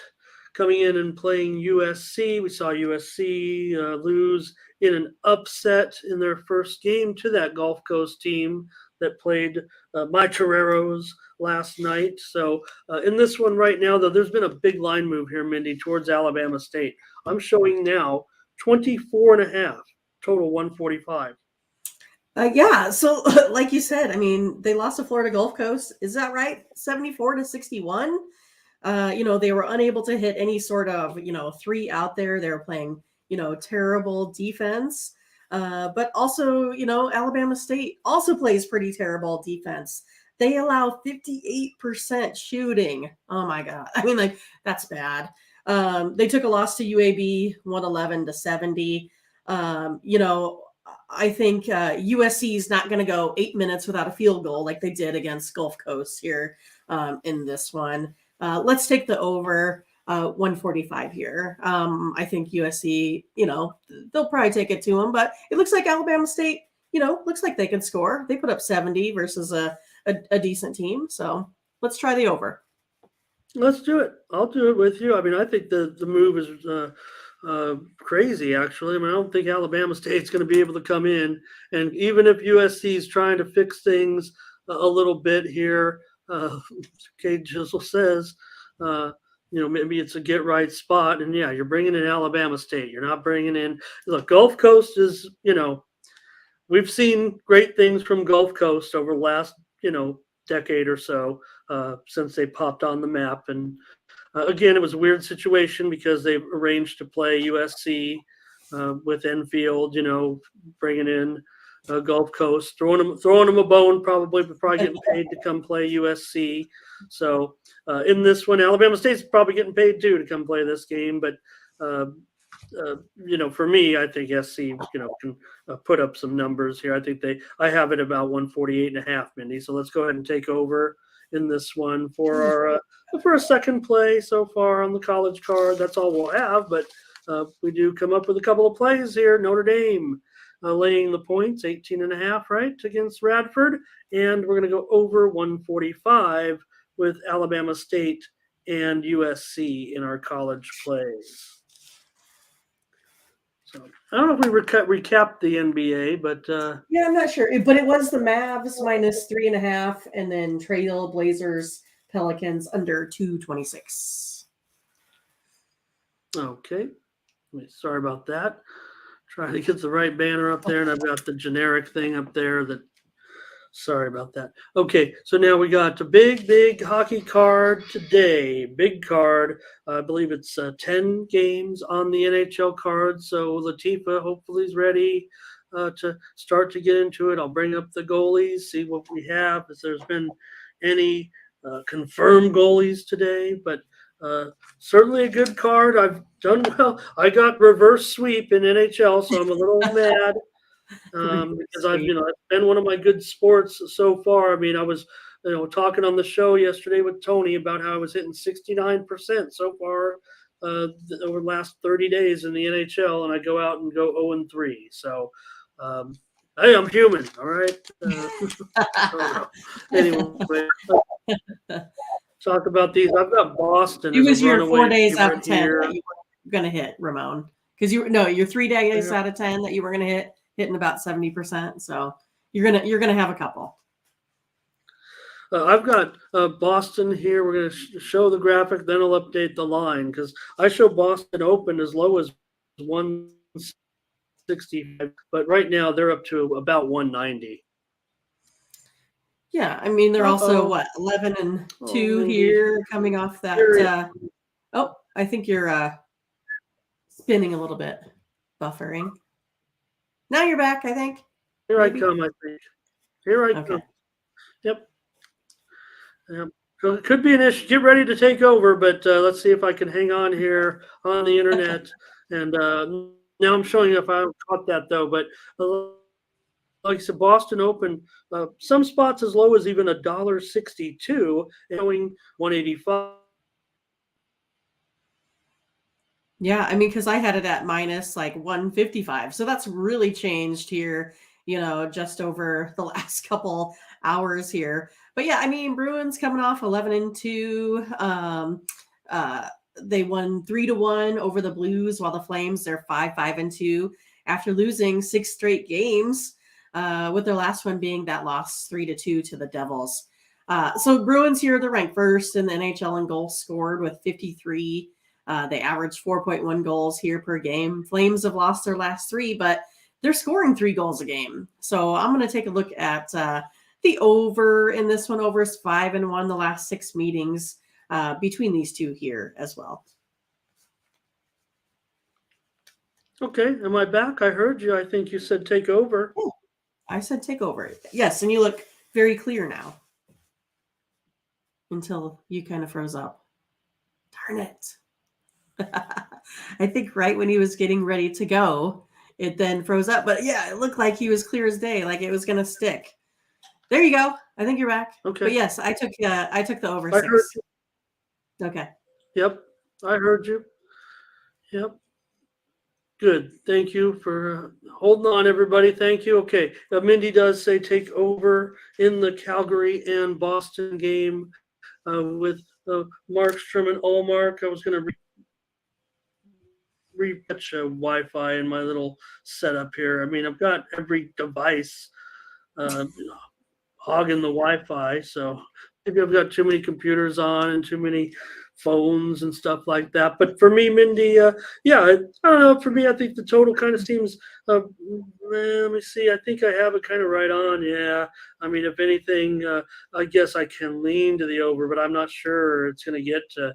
coming in and playing USC. We saw USC lose in an upset in their first game to that Gulf Coast team that played my Toreros last night. So in this one right now, though, there's been a big line move here, Mindy, towards Alabama State. I'm showing now 24.5, total 145. Yeah, so like you said, I mean, they lost to Florida Gulf Coast. Is that right? 74-61. They were unable to hit any sort of, three out there. They were playing, terrible defense. But also, Alabama State also plays pretty terrible defense. They allow 58% shooting. Oh my God. I mean, like, that's bad. They took a loss to UAB 111-70. I think USC is not going to go 8 minutes without a field goal like they did against Gulf Coast here in this one. Let's take the over 145 here. I think USC, they'll probably take it to them, but it looks like Alabama State, looks like they can score. They put up 70 versus a decent team. So let's try the over. Let's do it. I'll do it with you. I mean, I think the move is crazy, actually. I mean, I don't think Alabama State's going to be able to come in. And even if USC is trying to fix things a little bit here, Kate Jizzle says, maybe it's a get right spot. And yeah, you're bringing in Alabama State. You're not bringing in, look, Gulf Coast is, we've seen great things from Gulf Coast over the last, decade or so since they popped on the map. And again, it was a weird situation because they arranged to play USC with Enfield, bringing in Gulf Coast, throwing them a bone, probably getting paid to come play USC. So in this one, Alabama State's probably getting paid too to come play this game. But for me, I think SC, can put up some numbers here. I think I have it about 148.5, Mindy. So let's go ahead and take over in this one for a second play so far on the college card. That's all we'll have, but we do come up with a couple of plays here. Notre Dame laying the points, 18.5, right, against Radford. And we're going to go over 145 with Alabama State and USC in our college plays. So I don't know if we recapped the NBA, but yeah, I'm not sure. But it was the Mavs -3.5, and then Trailblazers Pelicans under 226. Okay. Sorry about that. Trying to get the right banner up there, and I've got the generic thing up there that. Sorry about that. Okay, so now we got a big hockey card today. Big card. I believe it's 10 games on the NHL card. So Latifa hopefully is ready to start to get into it. I'll bring up the goalies, see what we have. If there's been any confirmed goalies today, but certainly a good card. I've done well. I got reverse sweep in NHL, so I'm a little mad. Because I've Sweet. it's been one of my good sports so far. I mean, I was talking on the show yesterday with Tony about how I was hitting 69% so far over the last 30 days in the NHL, and I go out and go 0-3. So, hey, I'm human, all right. Anyway, talk about these. I've got Boston It as a was your 4 runaway days out of favorite 10 here. that you were going to hit, Ramon. Because you're 3 days Yeah. out of 10 that you were going to hitting about 70%. So you're gonna have a couple. I've got Boston here. We're going to show the graphic, then I'll update the line because I show Boston open as low as 165, but right now they're up to about 190. Yeah, I mean they're also Uh-oh. 11-2 Mindy. here, coming off that. I think you're spinning a little bit, buffering. Now you're back, I think. Here Maybe? I come, I think. Here I Okay. come. Yep. So it could be an issue. Get ready to take over, but let's see if I can hang on here on the internet. And now I'm showing you if I caught that though. But like I said, Boston Open, some spots as low as even $1.62, showing 185. Yeah, I mean, because I had it at minus like 155. So that's really changed here, just over the last couple hours here. But yeah, I mean, Bruins coming off 11-2. They won 3-1 over the Blues, while the Flames, they're 5-2 after losing 6 straight games, with their last one being that loss 3-2 to the Devils. So Bruins here, they're ranked first in the NHL in goals scored with 53. They average 4.1 goals here per game. Flames have lost their last 3, but they're scoring 3 goals a game. So I'm going to take a look at the over in this one. Over is 5-1 the last 6 meetings between these two here as well. Okay, am I back? I heard you. I think you said take over. Oh, I said take over. Yes, and you look very clear now. Until you kind of froze up. Darn it. I think right when he was getting ready to go, it then froze up. But yeah, it looked like he was clear as day, like it was going to stick. There you go. I think you're back. Okay. But yes, I took the over I 6. heard you. Okay. Yep, I heard you. Yep. Good. Thank you for holding on, everybody. Thank you. Okay. Mindy does say take over in the Calgary and Boston game with Markstrom and Allmark. I was going to re-patch Wi-Fi in my little setup here. I mean, I've got every device hogging the Wi-Fi, so maybe I've got too many computers on and too many phones and stuff like that. But for me, Mindy, I don't know. For me, I think the total kind of seems. Let me see. I think I have it kind of right on. Yeah. I mean, if anything, I guess I can lean to the over, but I'm not sure it's going to get to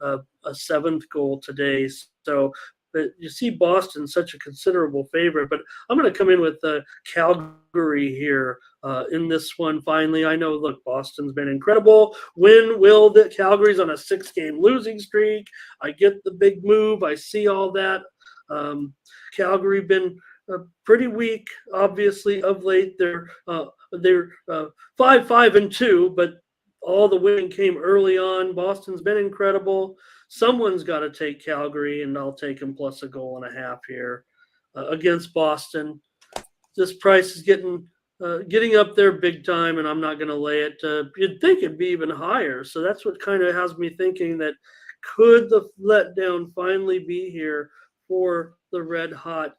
a 7th goal today. So. But you see Boston such a considerable favorite, but I'm going to come in with Calgary here in this one. Finally, I know. Look, Boston's been incredible. When will the Calgary's on a 6-game losing streak? I get the big move. I see all that. Calgary been pretty weak, obviously of late. They're 5-2, but all the winning came early on. Boston's been incredible. Someone's got to take Calgary, and I'll take them plus 1.5 goals here against Boston. This price is getting up there big time, and I'm not going to lay it. You'd think it'd be even higher, so that's what kind of has me thinking that could the letdown finally be here for the red hot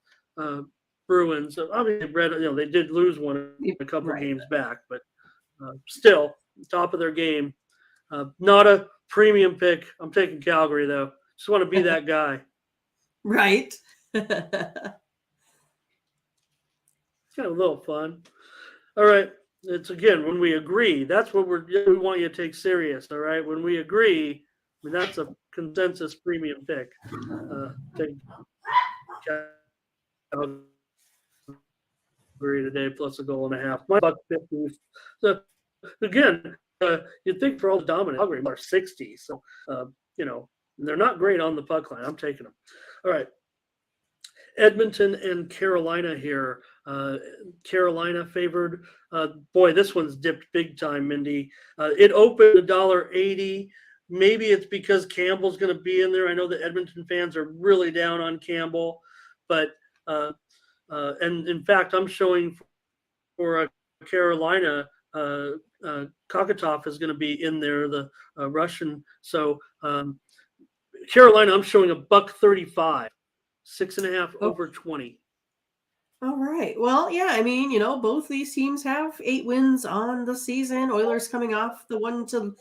Bruins? Obviously, they did lose one a couple games back, but still top of their game. Not a premium pick. I'm taking Calgary though. Just want to be that guy. Right. It's kind of a little fun. All right. It's again when we agree. That's what we want you to take serious. All right. When we agree, I mean, that's a consensus premium pick. Take Calgary today plus 1.5 goals. My $1.50. So again. You'd think for all the dominant Calgary are 60, so they're not great on the puck line. I'm taking them. All right, Edmonton and Carolina here. Carolina favored. Boy, this one's dipped big time, Mindy. It opened $1.80. Maybe it's because Campbell's going to be in there. I know the Edmonton fans are really down on Campbell, but and in fact, I'm showing for Carolina. Kokotov is going to be in there, the Russian. So Carolina, I'm showing $1.35, 6.5 over 20. All right. Well, yeah, I mean, both these teams have 8 wins on the season. Oilers coming off the win to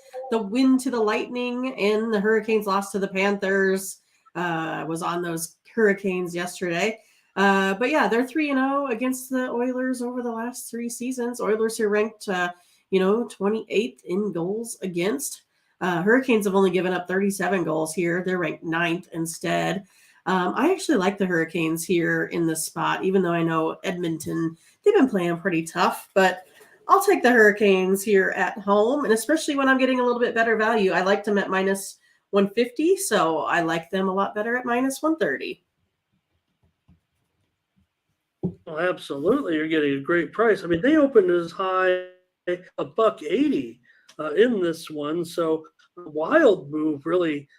the Lightning, and the Hurricanes lost to the Panthers. Was on those Hurricanes yesterday. But yeah, they're 3-0 against the Oilers over the last 3 seasons. Oilers are ranked 28th in goals against. Hurricanes have only given up 37 goals here. They're ranked 9th instead. I actually like the Hurricanes here in this spot, even though I know Edmonton, they've been playing pretty tough, but I'll take the Hurricanes here at home. And especially when I'm getting a little bit better value, I like them at minus 150. So I like them a lot better at minus 130. Well, absolutely. You're getting a great price. I mean, they opened as high $1.80 in this one. So a wild move, really,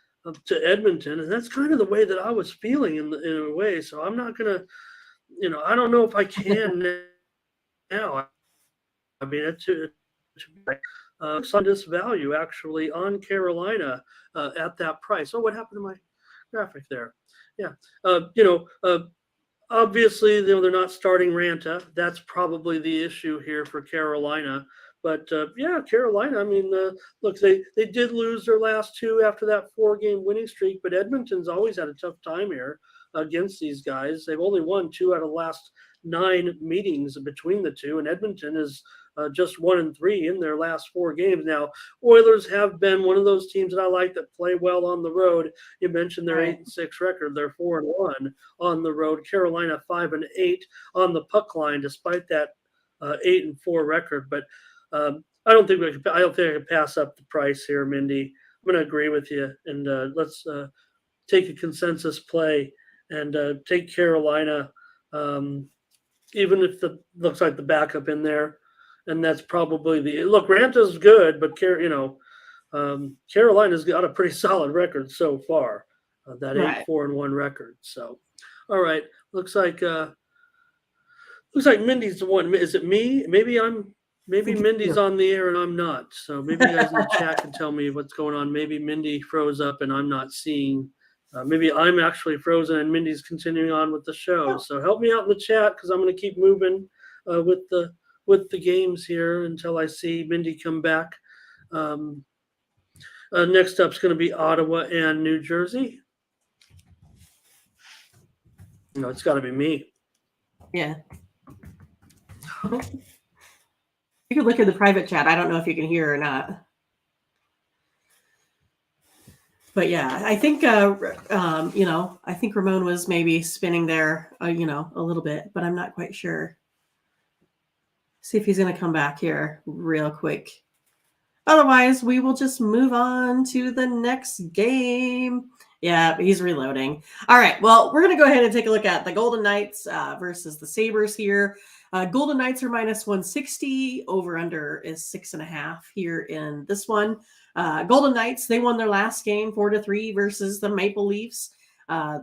to Edmonton, and that's kind of the way that I was feeling in a way. So I'm not gonna, I don't know if I can now. I mean, it's on this value actually on Carolina at that price. Oh, what happened to my graphic there? Yeah, obviously, they're not starting Ranta. That's probably the issue here for Carolina. But yeah, Carolina, I mean, look, they did lose their last 2 after that 4-game winning streak, but Edmonton's always had a tough time here against these guys. They've only won 2 out of the last 9 meetings between the two, and Edmonton is just 1-3 in their last 4 games. Now, Oilers have been one of those teams that I like that play well on the road. You mentioned their 8-6 record. They're 4-1 on the road. Carolina 5-8 on the puck line, despite that 8-4 record. But I don't think I can pass up the price here, Mindy. I'm going to agree with you, and let's take a consensus play and take Carolina, even if looks like the backup in there, and that's probably Ranta's good, but Carolina's got a pretty solid record so far, that 8-4-1 record. So, all right, looks like Mindy's the one. Is it me? Maybe Mindy's on the air and I'm not. So maybe you guys in the chat can tell me what's going on. Maybe Mindy froze up and I'm not seeing. Maybe I'm actually frozen and Mindy's continuing on with the show. So help me out in the chat because I'm going to keep moving with the games here until I see Mindy come back. Next up is going to be Ottawa and New Jersey. No, it's got to be me. Yeah. You could look at the private chat. I don't know if you can hear or not. But yeah, I think, I think Ramon was maybe spinning there, a little bit, but I'm not quite sure. See if he's going to come back here real quick. Otherwise, we will just move on to the next game. Yeah, he's reloading. All right, well, we're going to go ahead and take a look at the Golden Knights versus the Sabres here. Golden Knights are minus 160. Over under is 6.5 here in this one. Golden Knights, they won their last game 4-3 versus the Maple Leafs.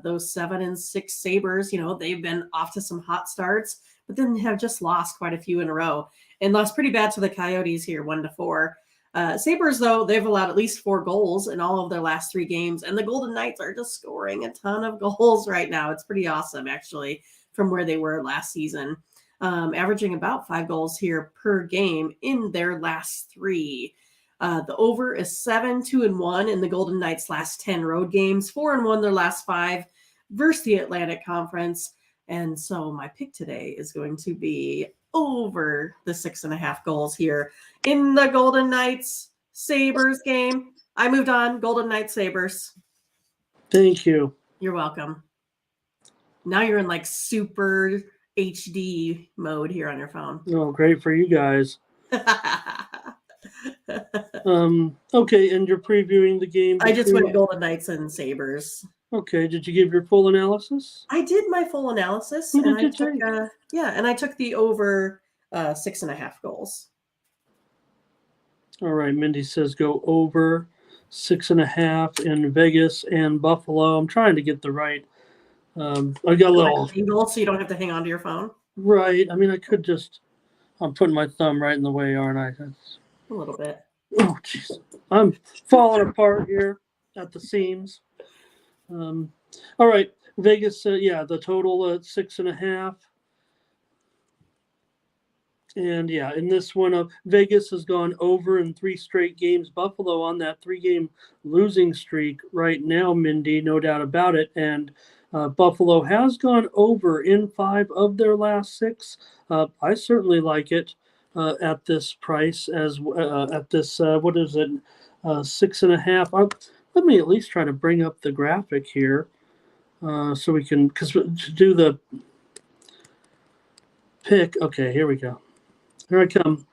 Those 7-6 Sabres, they've been off to some hot starts, but then have just lost quite a few in a row and lost pretty bad to the Coyotes here 1-4. Sabres, though, they've allowed at least 4 goals in all of their last 3 games, and the Golden Knights are just scoring a ton of goals right now. It's pretty awesome, actually, from where they were last season, averaging about 5 goals here per game in their last 3. The over is 7-2-1 in the Golden Knights' last 10 road games, 4-1 their last 5 versus the Atlantic Conference. And so my pick today is going to be over the 6.5 goals here in the Golden Knights Sabres game. I moved on. Golden Knights Sabres. Thank you. You're welcome. Now you're in like super HD mode here on your phone. Oh, great for you guys. Okay, and you're previewing the game. I just went Golden Knights and Sabres. Okay. Did you give your full analysis? I did my full analysis, Who and did I you took take? and I took the over 6.5 goals. All right. Mindy says go over 6.5 in Vegas and Buffalo. I'm trying to get the right. I got a little Angle, so you don't have to hang on to your phone. right. I mean, I could just. I'm putting my thumb right in the way, aren't I? That's, A little bit. oh, jeez. I'm falling apart here at the seams. All right. Vegas, yeah, the total at 6.5. And yeah, in this one, Vegas has gone over in 3 straight games. Buffalo on that 3-game losing streak right now, Mindy, no doubt about it. And Buffalo has gone over in 5 of their last 6. I certainly like it at this price as at this what is it, 6.5. Let me at least try to bring up the graphic here so we can because to do the pick. Okay, here we go. Here I come.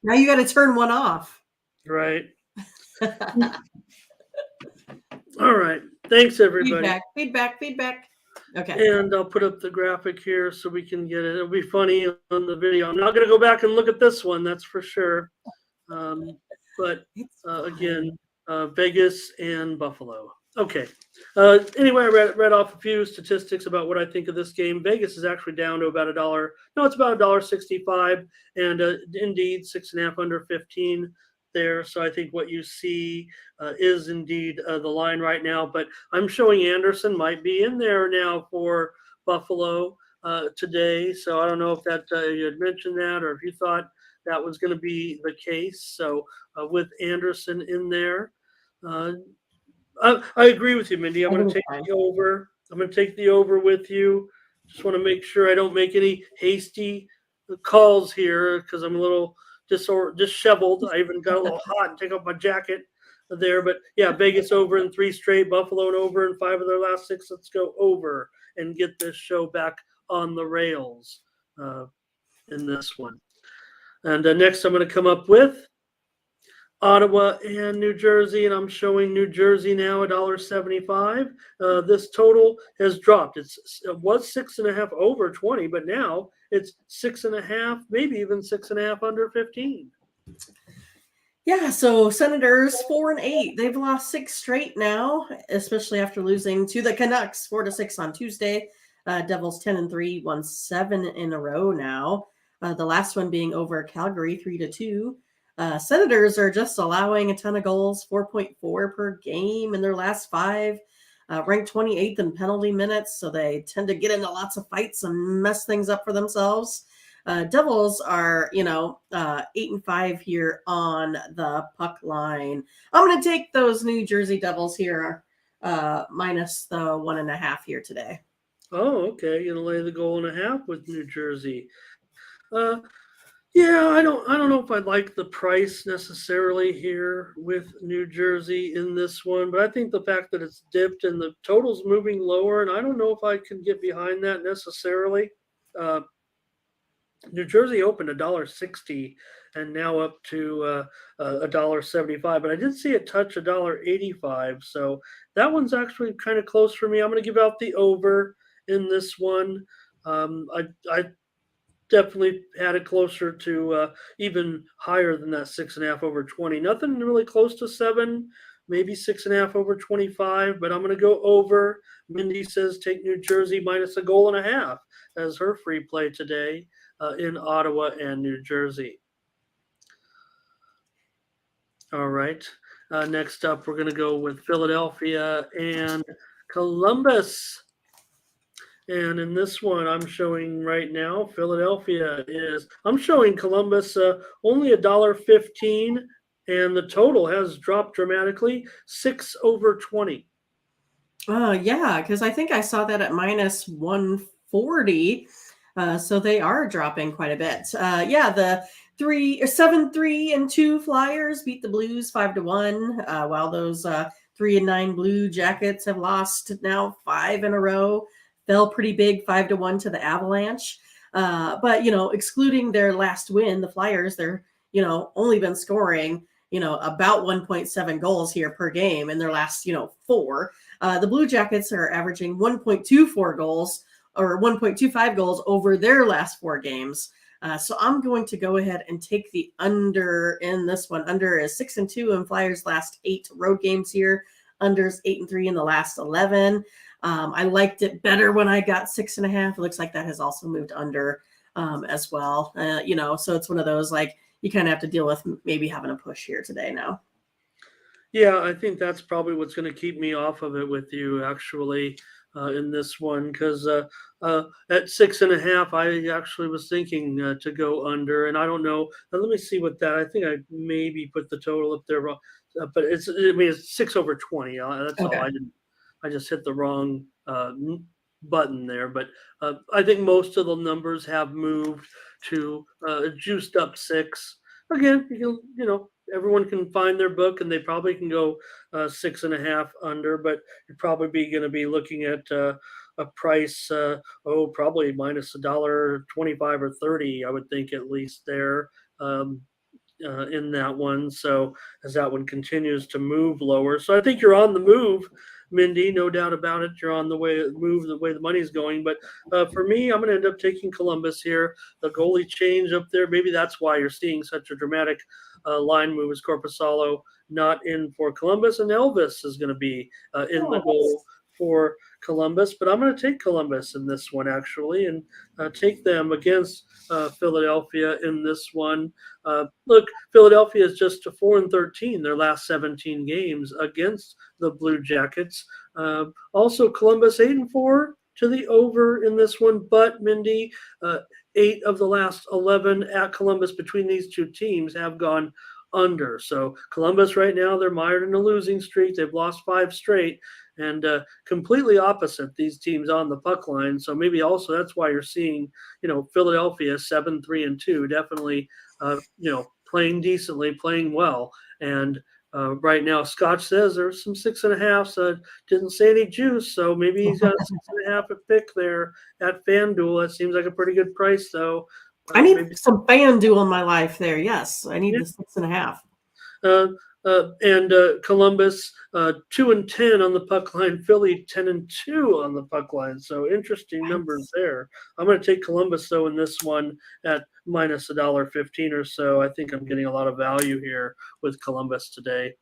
Now you got to turn one off. Right. All right. Thanks, everybody. Feedback. Okay. And I'll put up the graphic here so we can get it. It'll be funny on the video. I'm not going to go back and look at this one, that's for sure. But again, Vegas and Buffalo. Okay. Anyway, I read off a few statistics about what I think of this game. Vegas is actually down to about $1. No, it's about $1.65, and indeed 6.5 under 15 there. So I think what you see is indeed the line right now. But I'm showing Anderson might be in there now for Buffalo today. So I don't know if that you had mentioned that or if you thought that was going to be the case. So with Anderson in there. I agree with you, Mindy. I'm going to take the over. I'm going to take the over with you. Just want to make sure I don't make any hasty calls here because I'm a little disheveled. I even got a little hot and take off my jacket there. But yeah, Vegas over in 3 straight, Buffalo and over in 5 of their last 6. Let's go over and get this show back on the rails in this one. And next I'm going to come up with Ottawa and New Jersey, and I'm showing New Jersey now $1.75. This total has dropped. It was 6.5 over 20, but now it's 6.5, maybe even 6.5 under 15. Yeah, so Senators 4-8. They've lost 6 straight now, especially after losing to the Canucks 4-6 on Tuesday. Devils 10-3, won 7 in a row now. The last one being over Calgary 3-2. Senators are just allowing a ton of goals, 4.4 per game in their last 5, ranked 28th in penalty minutes, so they tend to get into lots of fights and mess things up for themselves. Devils are, 8-5 here on the puck line. I'm going to take those New Jersey Devils here, minus the 1.5 here today. Oh, okay. You're gonna lay the 1.5 with New Jersey. Yeah, I don't know if I like the price necessarily here with New Jersey in this one, but I think the fact that it's dipped and the total's moving lower, and I don't know if I can get behind that necessarily. New Jersey opened $1.60 and now up to $1.75, but I did see it touch $1.85, so that one's actually kind of close for me. I'm going to give out the over in this one. I definitely had it closer to even higher than that 6.5 over 20. Nothing really close to 7, maybe 6.5 over 25, but I'm going to go over. Mindy says take New Jersey minus 1.5 as her free play today in Ottawa and New Jersey. All right. Next up, we're going to go with Philadelphia and Columbus. And in this one, I'm showing right now, I'm showing Columbus only $1.15, and the total has dropped dramatically, 6 over 20. Yeah, because I think I saw that at minus 140. So they are dropping quite a bit. Yeah, the 7-3-2 Flyers beat the Blues 5-1, while those 3-9 Blue Jackets have lost now 5 in a row. Fell pretty big 5-1 to the Avalanche. But, excluding their last win, the Flyers, they're, only been scoring, about 1.7 goals here per game in their last, 4. The Blue Jackets are averaging 1.24 goals or 1.25 goals over their last 4 games. So I'm going to go ahead and take the under in this one. Under is 6-2 in Flyers' last 8 road games here. Under's 8-3 in the last 11. I liked it better when I got 6.5. It looks like that has also moved under as well. So it's one of those, like, you kind of have to deal with maybe having a push here today now. Yeah, I think that's probably what's going to keep me off of it with you, actually, in this one, because at 6.5, I actually was thinking to go under, and I don't know. Let me see what that. I think I maybe put the total up there wrong, but it's 6/20. That's all. Okay. I just hit the wrong button there, but I think most of the numbers have moved to juiced up 6. Again, everyone can find their book, and they probably can go 6.5 under, but you're probably going to be looking at a price, probably minus $1.25 or 30, I would think, at least there. In that one. So as that one continues to move lower, so I think you're on the move, Mindy, no doubt about it. You're on the way the way the money's going. But for me, I'm going to end up taking Columbus here. The goalie change up there, maybe that's why you're seeing such a dramatic line move, as Corpusalo not in for Columbus, and Elvis is going to be in the goal for Columbus. But I'm going to take Columbus in this one, actually, and take them against Philadelphia in this one. Look, Philadelphia is just 4-13 their last 17 games against the Blue Jackets. Also, Columbus 8-4 to the over in this one, but Mindy, 8 of the last 11 at Columbus between these two teams have gone under. So Columbus right now, they're mired in a losing streak. They've lost 5 straight, and completely opposite these teams on the puck line. So maybe also that's why you're seeing, Philadelphia 7-3-2, definitely, playing decently, playing well. And right now, Scotch says there's some 6.5. Didn't say any juice, so maybe he's got a 6.5 at pick there at FanDuel. That seems like a pretty good price, though. I need some FanDuel in my life there. Yes, I need the 6.5. And Columbus 2-10 on the puck line. Philly 10-2 on the puck line. So interesting numbers there. I'm going to take Columbus though in this one at minus $1.15 or so. I think I'm getting a lot of value here with Columbus today.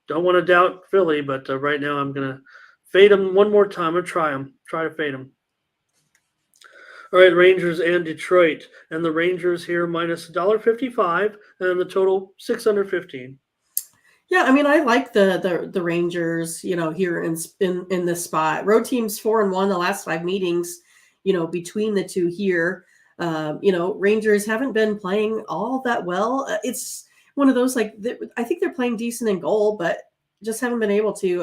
Don't want to doubt Philly, but right now I'm going to fade them one more time. I'm going to try to fade them. All right, Rangers and Detroit, and the Rangers here minus $1.55, and the total 615. Yeah, I mean, I like the Rangers, here in this spot. Road teams 4-1 the last 5 meetings, between the two here. Rangers haven't been playing all that well. It's one of those, like, I think they're playing decent in goal, but just haven't been able to,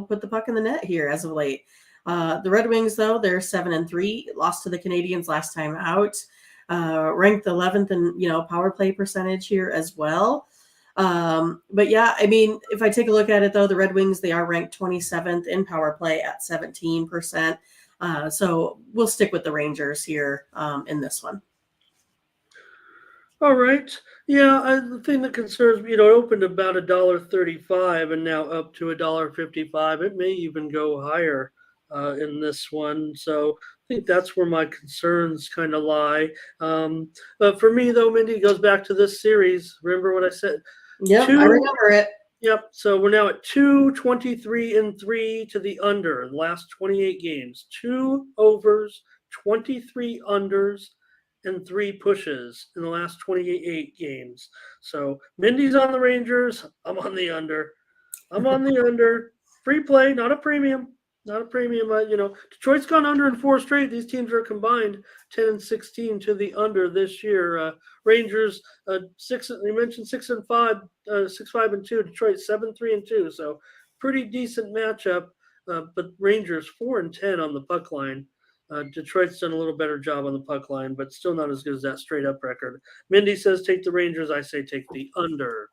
put the puck in the net here as of late. The Red Wings, though, they're 7-3, lost to the Canadiens last time out, ranked 11th in, power play percentage here as well. But yeah, I mean, if I take a look at it, though, the Red Wings, they are ranked 27th in power play at 17%. So we'll stick with the Rangers here in this one. All right. Yeah, the thing that concerns me, it opened about $1.35 and now up to $1.55. It may even go higher in this one. So I think that's where my concerns kind of lie. But for me, though, Mindy, it goes back to this series. Remember what I said? Yep, I remember it. Yep. So we're now at 2-23-3 to the under in the last 28 games. 2 overs, 23 unders, and 3 pushes in the last 28 games. So Mindy's on the Rangers. I'm on the under. Free play, not a premium. Not a premium. Detroit's gone under in 4 straight. These teams are combined 10-16 to the under this year. Rangers 6. You mentioned 6-5, 6-5-2. Detroit 7-3-2. So pretty decent matchup. But Rangers 4-10 on the puck line. Detroit's done a little better job on the puck line, but still not as good as that straight up record. Mindy says take the Rangers. I say take the under.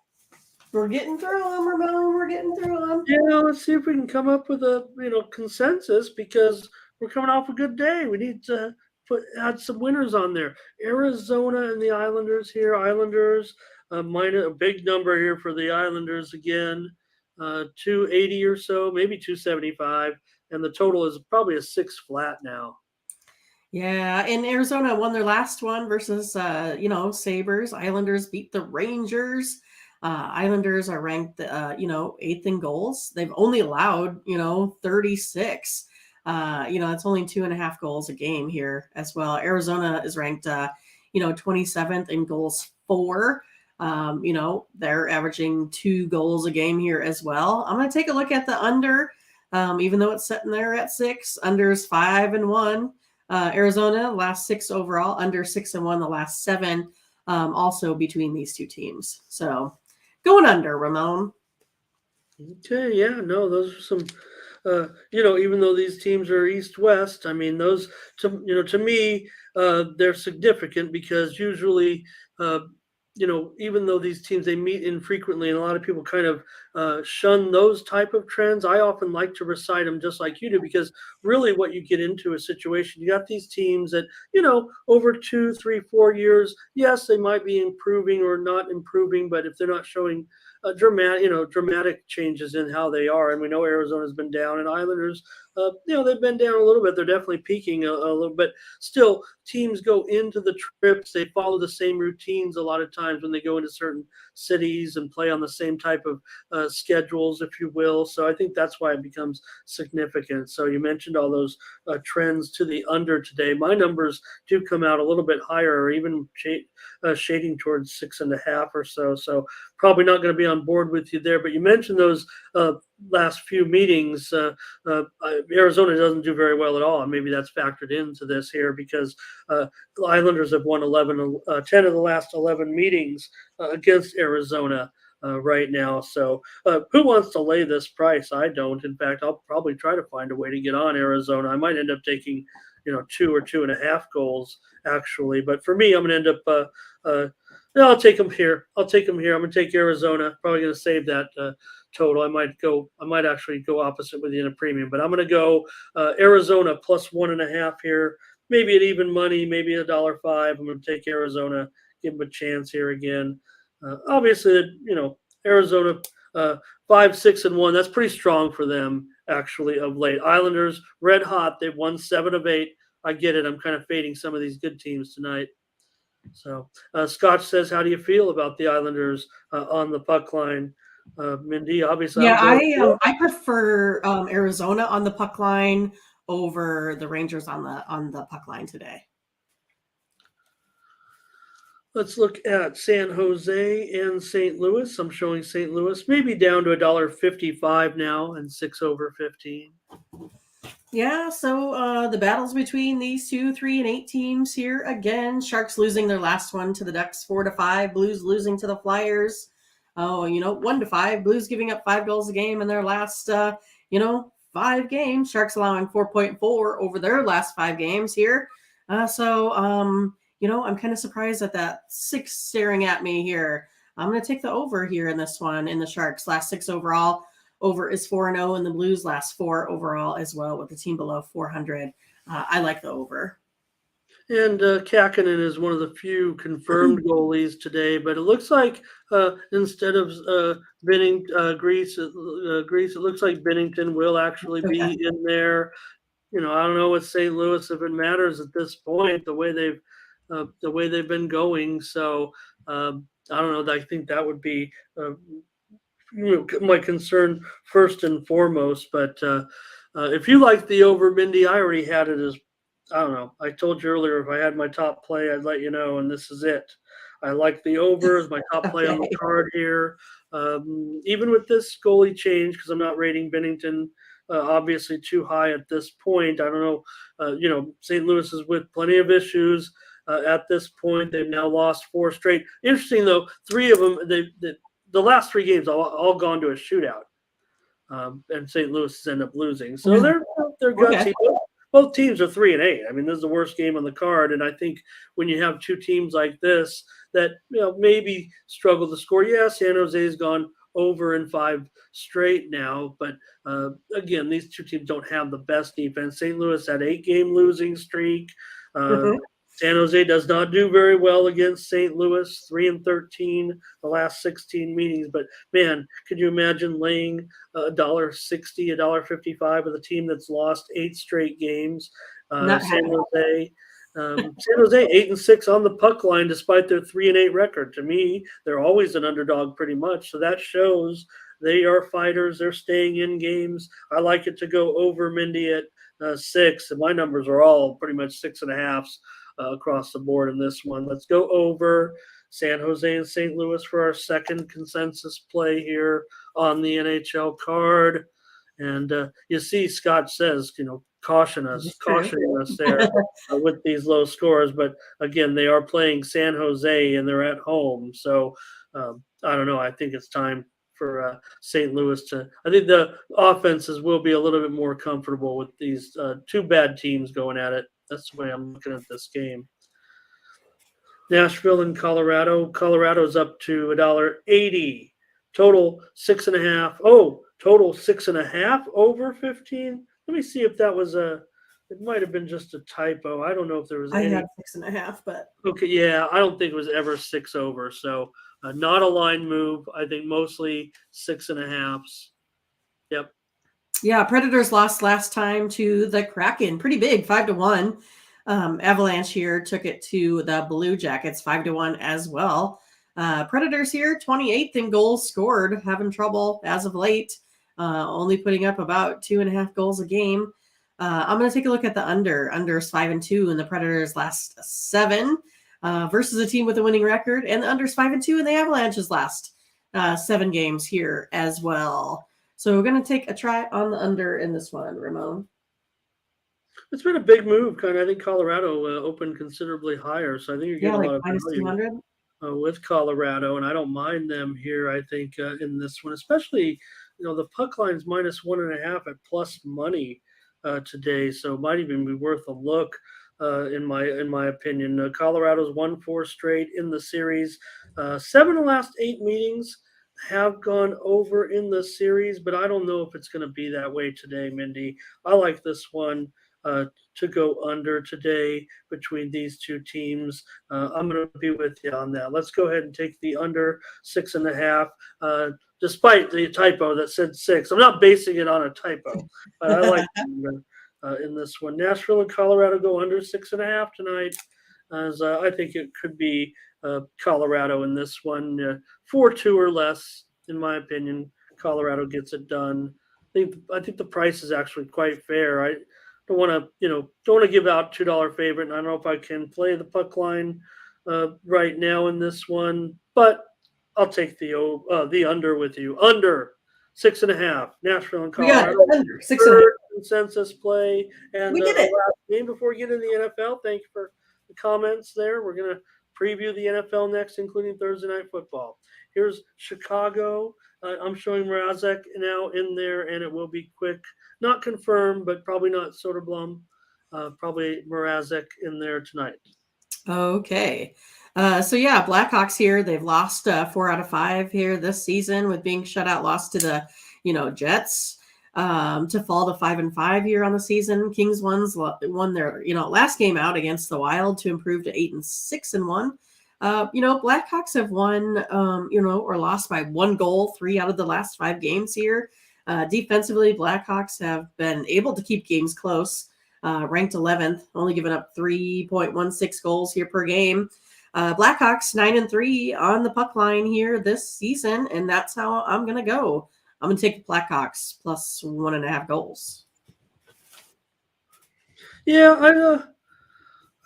We're getting through them, Ramon. We're getting through them. Yeah, let's see if we can come up with a consensus, because we're coming off a good day. We need to add some winners on there. Arizona and the Islanders here. Islanders minus a big number here for the Islanders again, 280 or so, maybe 275, and the total is probably a 6 flat now. Yeah, and Arizona won their last one versus Sabres. Islanders beat the Rangers. Islanders are ranked eighth in goals. They've only allowed 36. It's only 2.5 goals a game here as well. Arizona is ranked 27th in goals for. They're averaging 2 goals a game here as well. I'm going to take a look at the under, even though it's sitting there at 6. Under's 5-1. Arizona last 6 overall, under 6-1 the last 7, also between these two teams. So going under, Ramon. Okay, yeah, no, those are some. Even though these teams are East-West, I mean, those to me, they're significant because usually, even though these teams they meet infrequently, and a lot of people kind of shun those type of trends, I often like to recite them just like you do because really, what you get into a situation, you got these teams that over 2, 3, 4 years, yes, they might be improving or not improving, but if they're not showing dramatic changes in how they are. And we know Arizona's been down, and Islanders, they've been down a little bit. They're definitely peaking a little bit. Still, teams go into the trips. They follow the same routines a lot of times when they go into certain cities and play on the same type of schedules, if you will. So I think that's why it becomes significant. So you mentioned all those trends to the under today. My numbers do come out a little bit higher, or even shading towards 6.5 or so. So probably not going to be on board with you there. But you mentioned those last few meetings. Arizona doesn't do very well at all, and maybe that's factored into this here because the Islanders have won 10 of the last 11 meetings against Arizona right now. So who wants to lay this price? I don't. In fact, I'll probably try to find a way to get on Arizona. I might end up taking 2 or 2.5 goals actually, but for me, I'm going to end up. No, I'll take them here. I'm going to take Arizona. Probably going to save that total. I might actually go opposite with you in a premium, but I'm going to go Arizona plus 1.5 here. Maybe at even money, maybe $1.05. I'm going to take Arizona, give them a chance here again. Obviously, Arizona 5, 6, and 1. That's pretty strong for them actually of late. Islanders red hot. They've won 7 of 8. I get it. I'm kind of fading some of these good teams tonight. So Scotch says, how do you feel about the Islanders on the puck line? Mindy, obviously, Yeah, I prefer Arizona on the puck line over the Rangers on the puck line today. Let's look at San Jose and St. Louis. I'm showing St. Louis maybe down to $1.55 now and 6 over 15. Yeah, so the battles between these 2, 3, and 8 teams here again. Sharks losing their last one to the Ducks 4-5. Blues losing to the Flyers. 1-5. Blues giving up 5 goals a game in their last 5 games. Sharks allowing 4.4 over their last 5 games here. I'm kind of surprised at that 6 staring at me here. I'm going to take the over here in this one in the Sharks last 6 overall. Over is 4-0, and the Blues last 4 overall as well, with the team below 400. I like the over. And Kakkonen is one of the few confirmed goalies today, but it looks like instead of Greece, it looks like Bennington will actually be in there. I don't know with St. Louis if it matters at this point the way they've been going. So I don't know. I think that would be my concern first and foremost. But if you like the over, Mindy, I already had it as, I don't know. I told you earlier if I had my top play, I'd let you know, and this is it. I like the over as my top play on the card here. Even with this goalie change, because I'm not rating Bennington obviously too high at this point. I don't know. St. Louis is with plenty of issues at this point. They've now lost 4 straight. Interesting though, 3 of them, the last 3 games all gone to a shootout, and St. Louis has ended up losing. So they're gutsy. Okay. Both teams are 3-8. I mean, this is the worst game on the card, and I think when you have 2 teams like this that maybe struggle to score, San Jose's gone over in 5 straight now, but again, these 2 teams don't have the best defense. St. Louis had 8-game losing streak. Mhm. San Jose does not do very well against St. Louis, 3-13 the last 16 meetings. But man, could you imagine laying $1.60, $1.55 with a team that's lost 8 straight games? Not San happy. Jose, San Jose 8-6 on the puck line despite their 3-8 record. To me, they're always an underdog pretty much. So that shows they are fighters. They're staying in games. I like it to go over Mindy at 6, and my numbers are all pretty much 6.5s across the board in this one. Let's go over San Jose and St. Louis for our second consensus play here on the NHL card. And you see, Scott says, cautioning us there with these low scores. But again, they are playing San Jose and they're at home. So I don't know. I think it's time for St. Louis to. I think the offenses will be a little bit more comfortable with these two bad teams going at it. That's the way I'm looking at this game. Nashville and Colorado. Colorado's up to $1.80. Total 6.5. Oh, total 6.5 over 15. Let me see if that was a. It might have been just a typo. I don't know if there was I any. had 6.5, but Okay, yeah, I don't think it was ever 6 over. So not a line move. I think mostly 6.5s. Yep. yeah, Predators lost last time to the Kraken, pretty big, 5-1. Avalanche here took it to the Blue Jackets, 5-1 as well. Predators here, 28th in goals scored, having trouble as of late, only putting up about 2.5 goals a game. I'm going to take a look at the under. Under's 5-2 in the Predators' last 7 versus a team with a winning record, and the under's 5-2 in the Avalanche's last 7 games here as well. So we're going to take a try on the under in this one, Ramon. It's been a big move, kind of. I think Colorado opened considerably higher, so I think you're getting a lot of minus value 200. With Colorado, and I don't mind them here. I think in this one, especially, the puck line's minus 1.5 at plus money today, so it might even be worth a look. In my opinion, Colorado's won 4 straight in the series. 7 of the last 8 meetings have gone over in the series, but I don't know if it's going to be that way today, Mindy. I like this one to go under today between these two teams. I'm going to be with you on that. Let's go ahead and take the under 6.5. Despite the typo that said 6, I'm not basing it on a typo. I like the under in this one. Nashville and Colorado go under 6.5 tonight, as I think it could be Colorado in this one. 4-2 or less, in my opinion. Colorado gets it done. I think the price is actually quite fair. I don't want to give out $2 favorite. And I don't know if I can play the puck line right now in this one, but I'll take the under with you. Under 6.5. Nashville and We got Colorado. it. Under 6.5. Consensus play. And We did our it. last game before we get into the NFL. Thank you for the comments there. We're going to preview the NFL next, including Thursday Night Football. Here's Chicago. I'm showing Mrazek now in there, and it will be quick. Not confirmed, but probably not Soderblom. Probably Mrazek in there tonight. Okay. So yeah, Blackhawks here. They've lost 4 out of 5 here this season with being shut out. Lost to the Jets to fall to 5-5 here on the season. Kings won their last game out against the Wild to improve to 8-6-1. Blackhawks have won or lost by 1 goal 3 out of the last 5 games here. Defensively, Blackhawks have been able to keep games close. Ranked 11th, only giving up 3.16 goals here per game. Blackhawks 9-3 on the puck line here this season, and that's how I'm gonna go. I'm gonna take the Blackhawks plus 1.5 goals. Yeah, I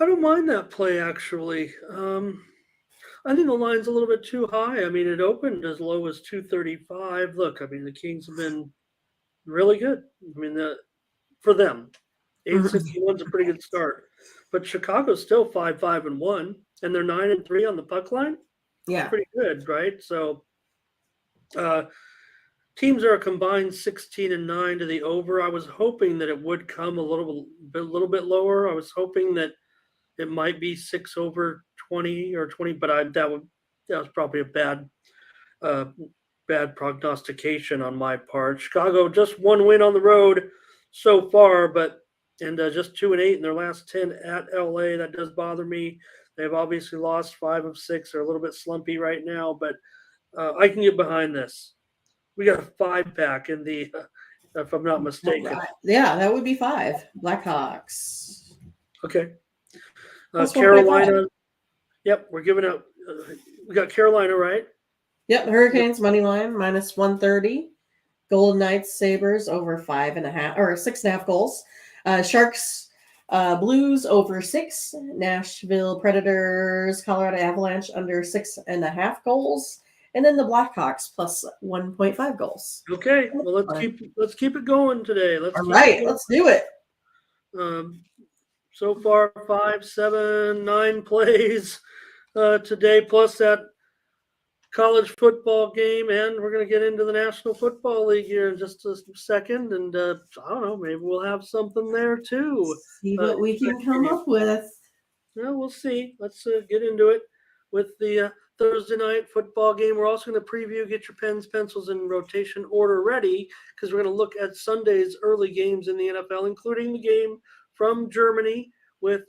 don't mind that play actually. I think the line's a little bit too high. I mean, it opened as low as 235. Look, I mean, the Kings have been really good. I mean, for them, 861 is a pretty good start. But Chicago's still 5-5-1, and they're 9-3 on the puck line. Yeah, pretty good, right? So, teams are a combined 16-9 to the over. I was hoping that it would come a little bit lower. I was hoping that it might be 6 over 20 or 20, but that was probably a bad prognostication on my part. Chicago just 1 win on the road so far, but and just 2-8 in their last 10 at LA. That does bother me. They've obviously lost 5 of 6. They're a little bit slumpy right now, but I can get behind this. We got a 5-pack in the, if I'm not mistaken. Right. Yeah, that would be 5. Blackhawks. Okay. Plus 1.5. Carolina. Yep, we're giving out. We got Carolina, right? Yep, Hurricanes money line minus 130. Golden Knights Sabres over 5.5 or 6.5 goals. Sharks Blues over 6. Nashville Predators Colorado Avalanche under 6.5 goals. And then the Blackhawks plus 1.5 goals. Okay, well let's keep it going today. All right, let's do it. So far 5, 7, 9 plays today, plus that college football game, and we're going to get into the National Football League here in just a second, and I don't know, maybe we'll have something there too. See what we can come up with. Well, we'll see. Let's get into it with the Thursday night football game. We're also going to preview, get your pens, pencils, and rotation order ready, because we're going to look at Sunday's early games in the NFL, including the game from Germany with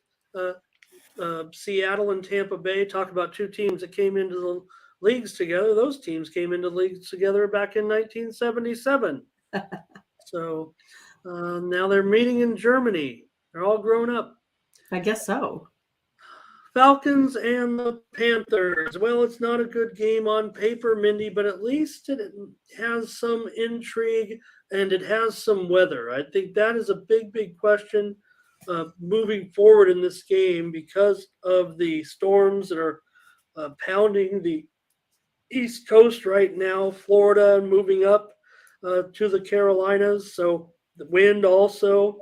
Seattle and Tampa Bay. Talk about 2 teams that came into the leagues together. Those teams came into leagues together back in 1977. So now they're meeting in Germany. They're all grown up. I guess so. Falcons and the Panthers. Well, it's not a good game on paper, Mindy, but at least it has some intrigue and it has some weather. I think that is a big question moving forward in this game because of the storms that are pounding the East Coast right now, Florida, moving up to the Carolinas. So the wind also.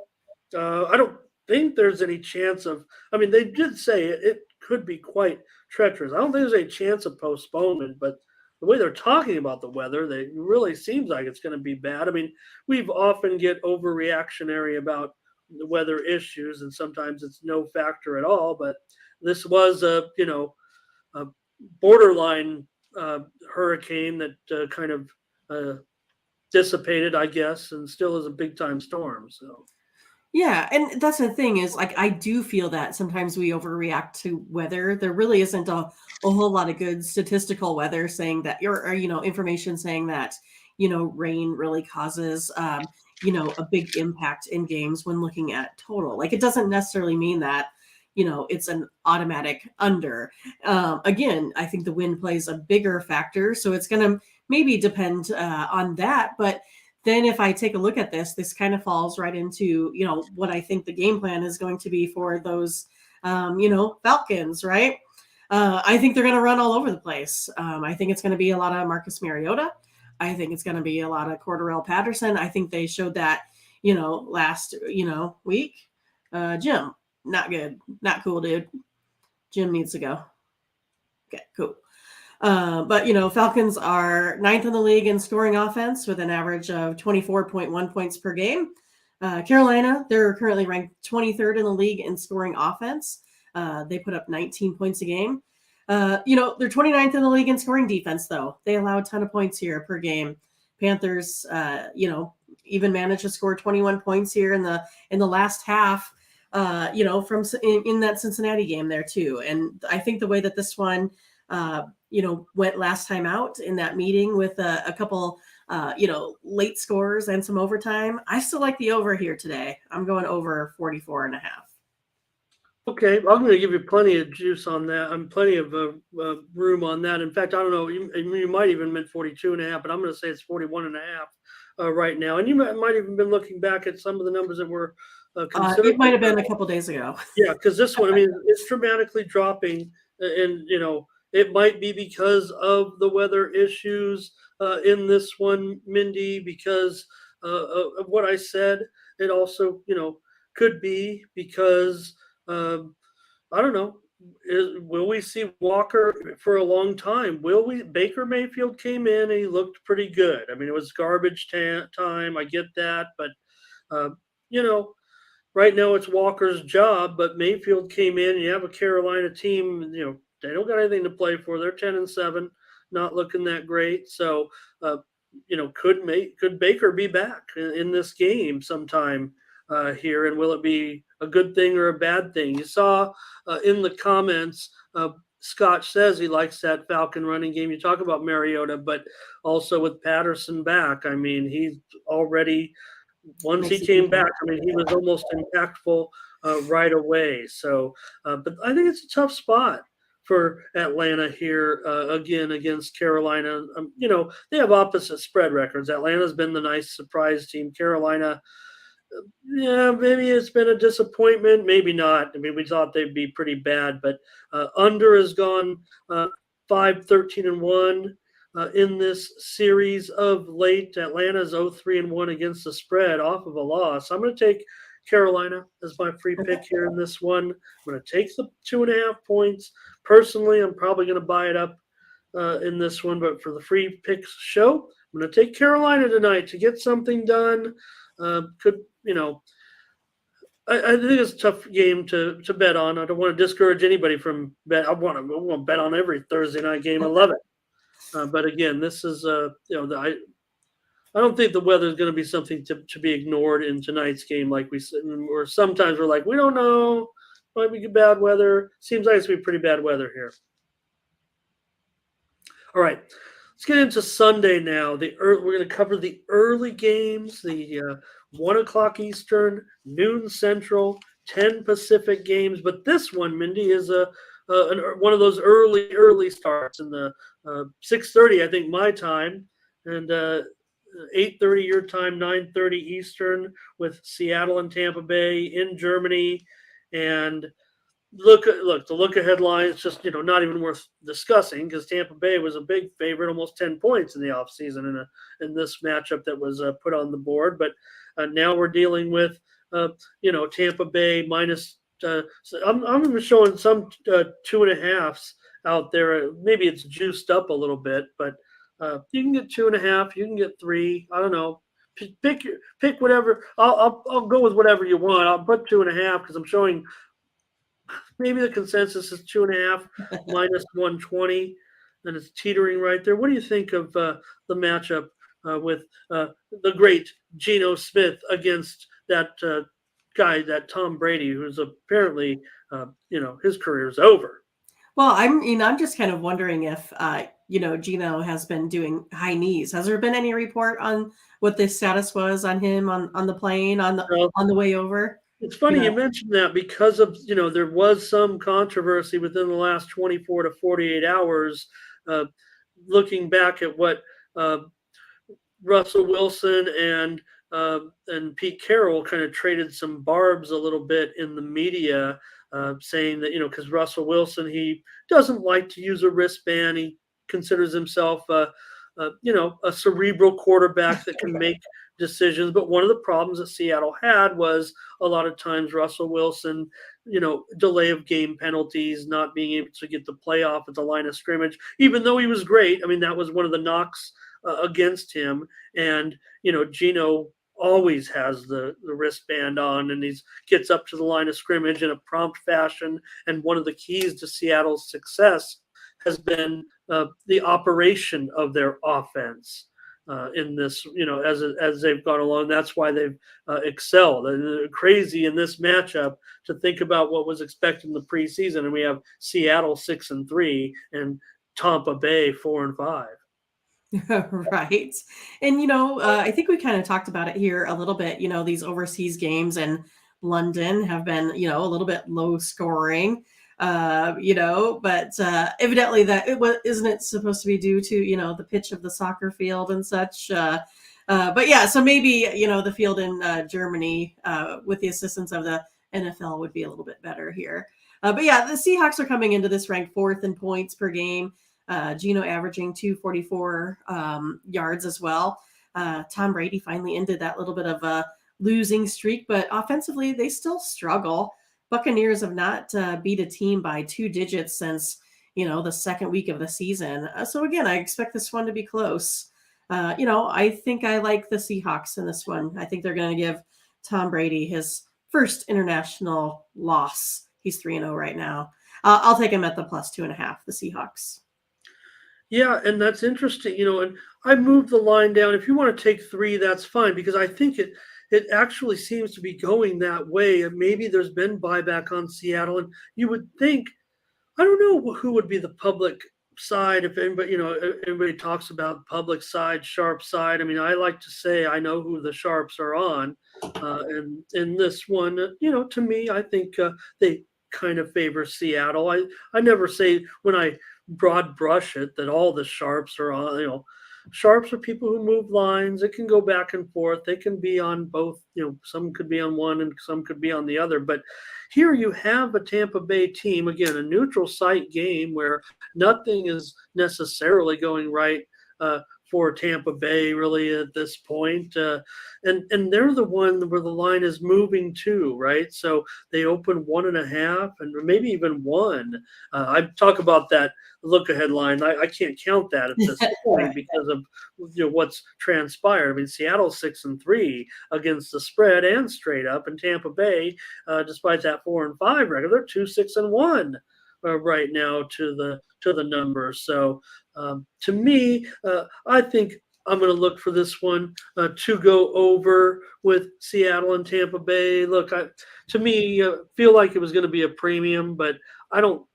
I don't think there's any chance of, I mean, they did say it could be quite treacherous. I don't think there's any chance of postponement, but the way they're talking about the weather, it really seems like it's going to be bad. I mean, we've often get overreactionary about the weather issues, and sometimes it's no factor at all, but this was a borderline hurricane that kind of dissipated, I guess, and still is a big time storm. So yeah, and that's the thing is, like, I do feel that sometimes we overreact to weather. There really isn't a whole lot of good statistical weather saying that, or information saying that rain really causes a big impact in games when looking at total. Like, it doesn't necessarily mean that it's an automatic under. Again, I think the wind plays a bigger factor, so it's going to maybe depend on that. But then if I take a look at this kind of falls right into, what I think the game plan is going to be for those, Falcons, right? I think they're going to run all over the place. I think it's going to be a lot of Marcus Mariota. I think it's going to be a lot of Cordarrelle Patterson. I think they showed that, last, week. Jim, not good. Not cool, dude. Jim needs to go. Okay, cool. But Falcons are 9th in the league in scoring offense with an average of 24.1 points per game. Carolina, they're currently ranked 23rd in the league in scoring offense. They put up 19 points a game. They're 29th in the league in scoring defense, though. They allow a ton of points here per game. Panthers, even managed to score 21 points here in the last half. From in that Cincinnati game there too. And I think the way that this one went last time out in that meeting with a couple, late scores and some overtime. I still like the over here today. I'm going over 44.5. Okay, I'm going to give you plenty of juice on that. I'm plenty of room on that. In fact, I don't know, you might even meant 42.5, but I'm going to say it's 41.5 right now. And you might even been looking back at some of the numbers that were considered. It might have been a couple days ago. Yeah, because this one, I mean, it's dramatically dropping, and it might be because of the weather issues in this one, Mindy, because of what I said. It also, could be because I don't know. Will we see Walker for a long time? Will we? Baker Mayfield came in and he looked pretty good. I mean, it was garbage time. I get that, but right now it's Walker's job. But Mayfield came in, and you have a Carolina team. They don't got anything to play for. They're 10-7, not looking that great. So, could Baker be back in this game sometime here, and will it be a good thing or a bad thing? You saw in the comments, Scott says he likes that Falcon running game. You talk about Mariota, but also with Patterson back, I mean, he's already once he Makes a came huge back, impact. I mean, he was almost impactful right away. So, but I think it's a tough spot for Atlanta here again against Carolina. They have opposite spread records. Atlanta's been the nice surprise team. Carolina, yeah, maybe it's been a disappointment. Maybe not. I mean, we thought they'd be pretty bad, but under has gone 5-13-1 in this series of late. Atlanta's 0-3-1 against the spread off of a loss. I'm going to take Carolina as my free pick here in this one. I'm going to take the 2.5 points. Personally, I'm probably going to buy it up in this one, but for the free picks show, I'm going to take Carolina tonight to get something done. I think it's a tough game to bet on. I don't want to discourage anybody from bet. I want to bet on every Thursday night game. I love it. But again, this is I don't think the weather is going to be something to be ignored in tonight's game, like we said. Or sometimes we're like, we don't know, might be bad weather. Seems like it's going to be pretty bad weather here. All right, let's get into Sunday now. We're going to cover the early games, the 1 o'clock Eastern, noon Central, 10 Pacific games. But this one, Mindy, is one of those early starts in the 6:30, I think, my time, and 8:30 your time, 9:30 Eastern, with Seattle and Tampa Bay in Germany. And the look ahead line is just not even worth discussing, because Tampa Bay was a big favorite, almost 10 points in the offseason in this matchup that was put on the board. But now we're dealing with Tampa Bay minus. So I'm even showing some 2.5s out there. Maybe it's juiced up a little bit, but you can get 2.5. You can get 3. I don't know. Pick whatever. I'll go with whatever you want. I'll put 2.5 because I'm showing. Maybe the consensus is 2.5 minus 120, and it's teetering right there. What do you think of the matchup with the great Geno Smith against that guy, that Tom Brady, who's apparently, his career is over? Well, I'm just kind of wondering if, Geno has been doing high knees. Has there been any report on what the status was on him on the plane on the way over? It's funny you mentioned that, because of, there was some controversy within the last 24 to 48 hours, looking back at what Russell Wilson and Pete Carroll kind of traded some barbs a little bit in the media, saying that, because Russell Wilson, he doesn't like to use a wristband. He considers himself a cerebral quarterback that can make decisions. But one of the problems that Seattle had was a lot of times Russell Wilson, delay of game penalties, not being able to get the playoff at the line of scrimmage, even though he was great. I mean, that was one of the knocks against him. And, Geno always has the wristband on, and he gets up to the line of scrimmage in a prompt fashion. And one of the keys to Seattle's success has been the operation of their offense in this, as they've gone along. That's why they've excelled. And they're crazy in this matchup to think about what was expected in the preseason. And we have Seattle 6-3 and Tampa Bay 4-5. Right. And, I think we kind of talked about it here a little bit. These overseas games in London have been, a little bit low scoring. But evidently isn't it supposed to be due to, the pitch of the soccer field and such. But yeah, so maybe, the field in Germany with the assistance of the NFL would be a little bit better here. But yeah, the Seahawks are coming into this ranked 4th in points per game. Geno averaging 244 yards as well. Tom Brady finally ended that little bit of a losing streak, but offensively they still struggle. Buccaneers have not beat a team by 2 digits since, the second week of the season. So again, I expect this one to be close. I think I like the Seahawks in this one. I think they're going to give Tom Brady his first international loss. He's 3-0 right now. I'll take him at the plus 2.5, the Seahawks. Yeah, and that's interesting, and I moved the line down. If you want to take 3, that's fine, because I think it actually seems to be going that way. And maybe there's been buyback on Seattle, and you would think, I don't know who would be the public side if anybody, everybody talks about public side, sharp side. I mean, I like to say I know who the sharps are on, and in this one, to me, I think they kind of favor Seattle. I never say when I broad brush it that all the sharps are on. Sharps are people who move lines. It can go back and forth. They can be on both. Some could be on one and some could be on the other. But here you have a Tampa Bay team, again, a neutral site game where nothing is necessarily going right for Tampa Bay really at this point. And they're the one where the line is moving to, right? So they open 1.5 and maybe even 1. I talk about that look ahead line. I can't count that at this point because of what's transpired. I mean, Seattle's 6-3 against the spread and straight up, and Tampa Bay, despite that 4-5 record, they're 2-6-1 right now to the numbers. So to me, I think I'm going to look for this one to go over with Seattle and Tampa Bay. Look, to me, feel like it was going to be a premium, but I don't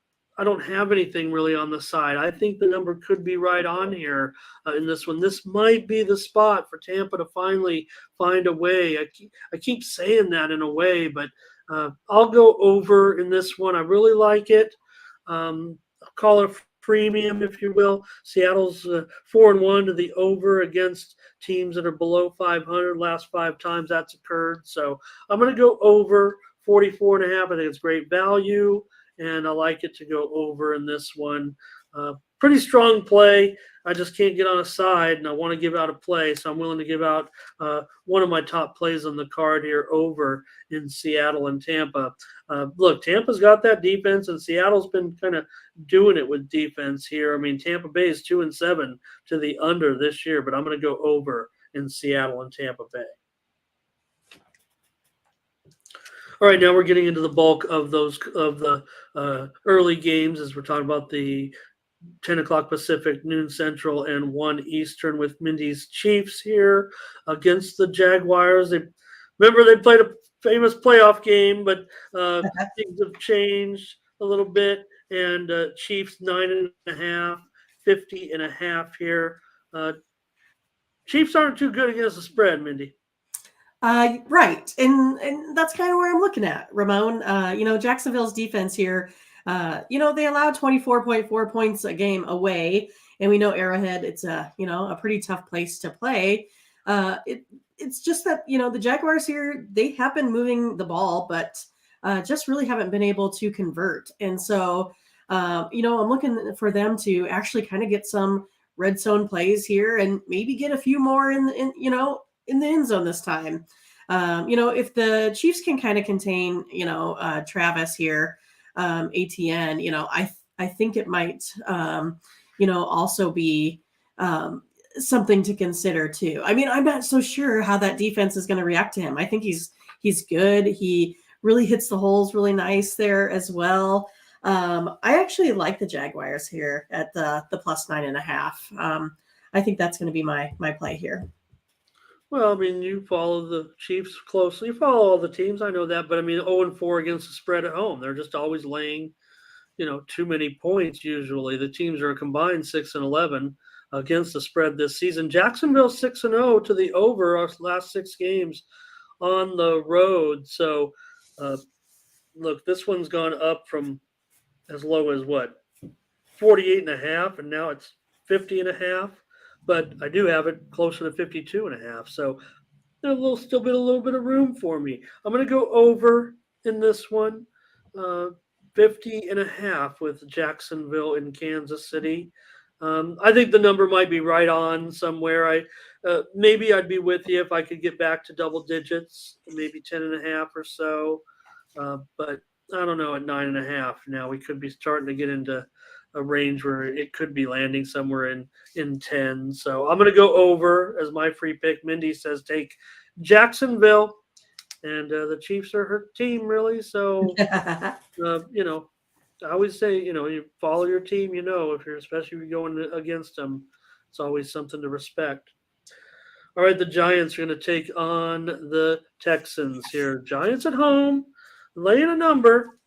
have anything really on the side. I think the number could be right on here in this one. This might be the spot for Tampa to finally find a way. I keep saying that in a way, but I'll go over in this one. I really like it. I'll call it premium, if you will. Seattle's 4-1 to the over against teams that are below 500. Last 5 times that's occurred. So I'm going to go over 44.5. I think it's great value, and I like it to go over in this one. Pretty strong play. I just can't get on a side, and I want to give out a play, so I'm willing to give out one of my top plays on the card here over in Seattle and Tampa. Look, Tampa's got that defense, and Seattle's been kind of doing it with defense here. I mean, Tampa Bay is 2-7 to the under this year, but I'm going to go over in Seattle and Tampa Bay. All right, now we're getting into the bulk of the early games as we're talking about the 10 o'clock Pacific, noon Central, and 1 Eastern with Mindy's Chiefs here against the Jaguars. Remember they played a famous playoff game, but things have changed a little bit. And Chiefs 9.5, 50.5 here. Chiefs aren't too good against the spread, Mindy. Right. And that's kind of where I'm looking at, Ramon. Jacksonville's defense here, they allowed 24.4 points a game away. And we know Arrowhead, it's a pretty tough place to play. It's just that, the Jaguars here, they have been moving the ball, but just really haven't been able to convert. And so, I'm looking for them to actually kind of get some red zone plays here and maybe get a few more in the end zone this time. If the Chiefs can kind of contain, Travis here, ATN, I think it might, also be something to consider too. I mean, I'm not so sure how that defense is going to react to him. I think he's good. He really hits the holes really nice there as well. I actually like the Jaguars here at the plus 9.5. I think that's going to be my play here. Well, I mean, you follow the Chiefs closely. You follow all the teams. I know that. But, I mean, 0-4 against the spread at home. They're just always laying, too many points usually. The teams are a combined 6-11 against the spread this season. Jacksonville 6-0 to the over our last 6 games on the road. So, look, this one's gone up from as low as, 48.5, and now it's 50.5. But I do have it closer to 52.5. So there's still been a little bit of room for me. I'm going to go over in this one, 50.5 with Jacksonville in Kansas City. I think the number might be right on somewhere. Maybe I'd be with you if I could get back to double digits, maybe 10.5 or so. But I don't know, at 9.5 now we could be starting to get into a range where it could be landing somewhere in 10. So I'm going to go over as my free pick. Mindy says take Jacksonville, and the Chiefs are her team really. So, I always say, you follow your team, especially if you're going against them, it's always something to respect. All right, the Giants are going to take on the Texans here. Giants at home, laying a number.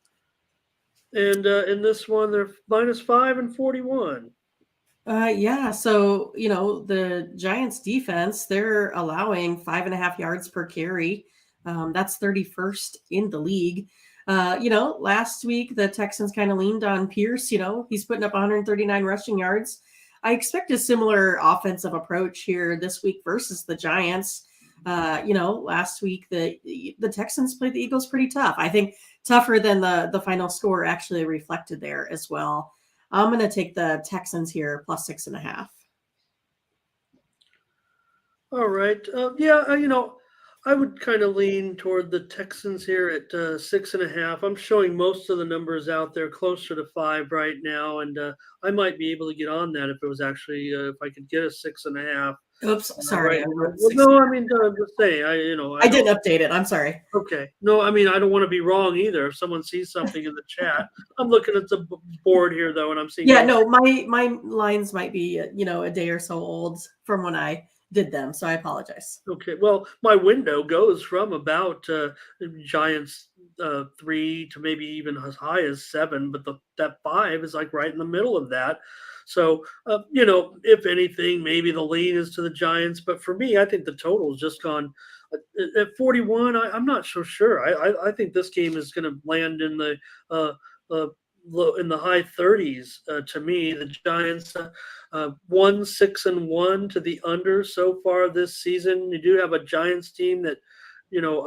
And in this one, they're -5 and 41. Yeah, so the Giants defense, they're allowing 5.5 yards per carry. That's 31st in the league. Last week the Texans kind of leaned on Pierce. He's putting up 139 rushing yards. I expect a similar offensive approach here this week versus the Giants. Last week the Texans played the Eagles pretty tough. I think tougher than the final score actually reflected there as well. I'm going to take the Texans here +6.5. All right. I would kind of lean toward the Texans here at 6.5. I'm showing most of the numbers out there closer to 5 right now, and I might be able to get on that if it was actually if I could get a 6.5. Oops, sorry. Right. I wrote Well, 6. no, I mean, I'm just saying, I didn't update it. I'm sorry. Okay. No, I mean, I don't want to be wrong either. If someone sees something in the chat, I'm looking at the board here though, and I'm seeing. Yeah, no, my lines might be a day or so old from when I did them, so I apologize. Okay. Well, my window goes from about Giants 3 to maybe even as high as 7, but that 5 is like right in the middle of that. So, if anything, maybe the lean is to the Giants. But for me, I think the total has just gone at 41. I'm not so sure. I think this game is going to land in the in the high 30s. To me, the Giants 1-6-1 to the under so far this season. You do have a Giants team that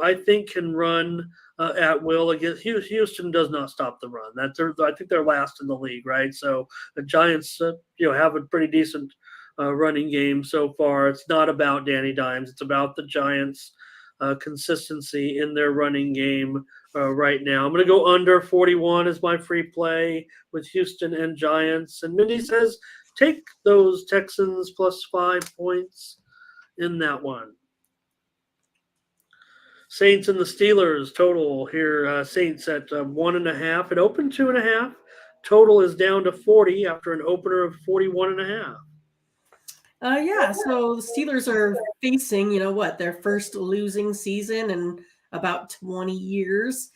I think can run at will against Houston. Does not stop the run. I think they're last in the league, right? So the Giants, have a pretty decent running game so far. It's not about Danny Dimes. It's about the Giants' consistency in their running game right now. I'm going to go under 41 as my free play with Houston and Giants. And Mindy says take those Texans +5 points in that one. Saints and the Steelers total here. Saints at 1.5. It opened 2.5. Total is down to 40 after an opener of 41.5. Yeah, so the Steelers are facing, their first losing season in about 20 years.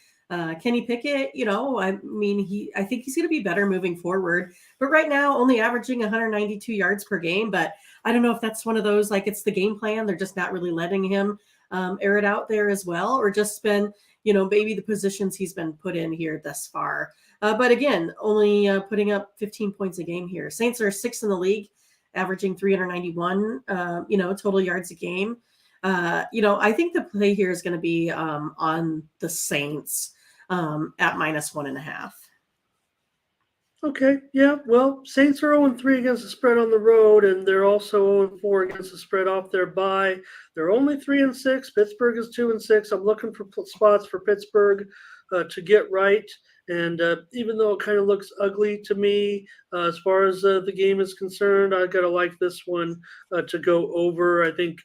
Kenny Pickett, I think he's going to be better moving forward. But right now, only averaging 192 yards per game. But I don't know if that's one of those, like it's the game plan. They're just not really letting him air it out there as well, or just been, maybe the positions he's been put in here thus far. But again, only putting up 15 points a game here. Saints are 6th in the league, averaging 391, total yards a game. I think the play here is going to be on the Saints at -1.5. Okay, yeah. Well, Saints are 0-3 against the spread on the road, and they're also 0-4 against the spread off their bye. They're only 3-6. Pittsburgh is 2-6. I'm looking for spots for Pittsburgh to get right. And even though it kind of looks ugly to me as far as the game is concerned, I gotta like this one to go over. I think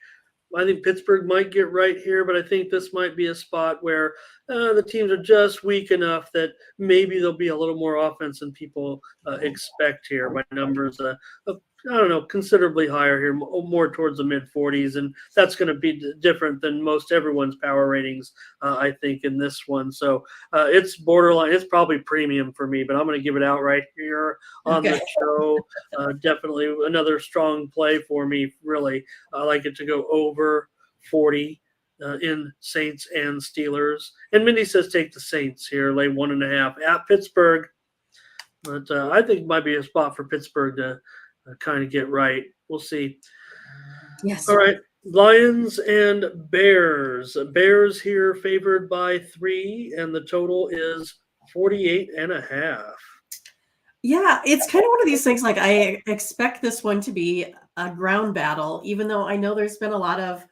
Pittsburgh might get right here, but I think this might be a spot where the teams are just weak enough that maybe there'll be a little more offense than people expect here. My numbers, I don't know, considerably higher here, more towards the mid-40s, and that's going to be different than most everyone's power ratings, I think, in this one. So it's borderline. It's probably premium for me, but I'm going to give it out right here on the show. Definitely another strong play for me, really. I like it to go over 40 in Saints and Steelers. And Mindy says take the Saints here, lay 1.5 at Pittsburgh. But I think it might be a spot for Pittsburgh to kind of get right. We'll see. Yes. All right. Lions and Bears. Bears here favored by 3, and the total is 48.5. Yeah, it's kind of one of these things, like I expect this one to be a ground battle, even though I know there's been a lot of,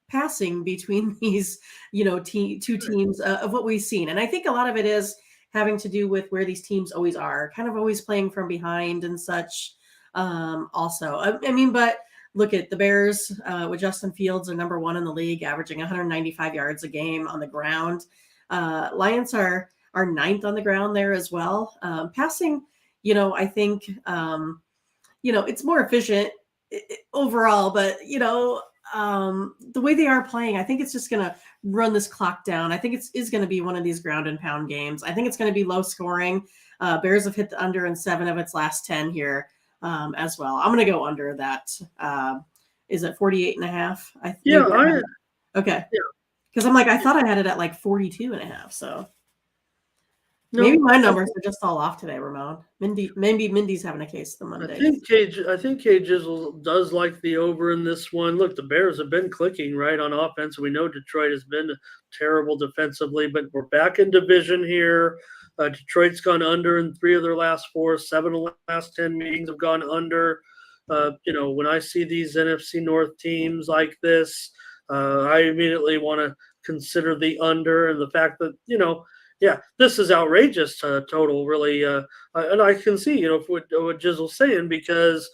passing between these, two teams of what we've seen. And I think a lot of it is having to do with where these teams always are, kind of always playing from behind and such. Also, but look at the Bears with Justin Fields are number 1 in the league, averaging 195 yards a game on the ground. Lions are 9th on the ground there as well. Passing, I think, it's more efficient overall, but the way they are playing, I think it's just going to run this clock down. I think is going to be one of these ground and pound games. I think it's going to be low scoring. Bears have hit the under in 7 of its last 10 here as well. I'm going to go under that. Is it 48.5? Okay. Yeah. Because I'm like, I thought I had it at like 42.5. So No, maybe my numbers are just all off today, Ramon. Maybe Mindy's having a case the Monday. I think K Jizzle does like the over in this one. Look, the Bears have been clicking right on offense. We know Detroit has been terrible defensively, but we're back in division here. Detroit's gone under in 3 of their last 4. 7 of the last 10 meetings have gone under. When I see these NFC North teams like this, I immediately want to consider the under, and the fact that, this is outrageous total, really. And I can see, what Jizzle's saying, because,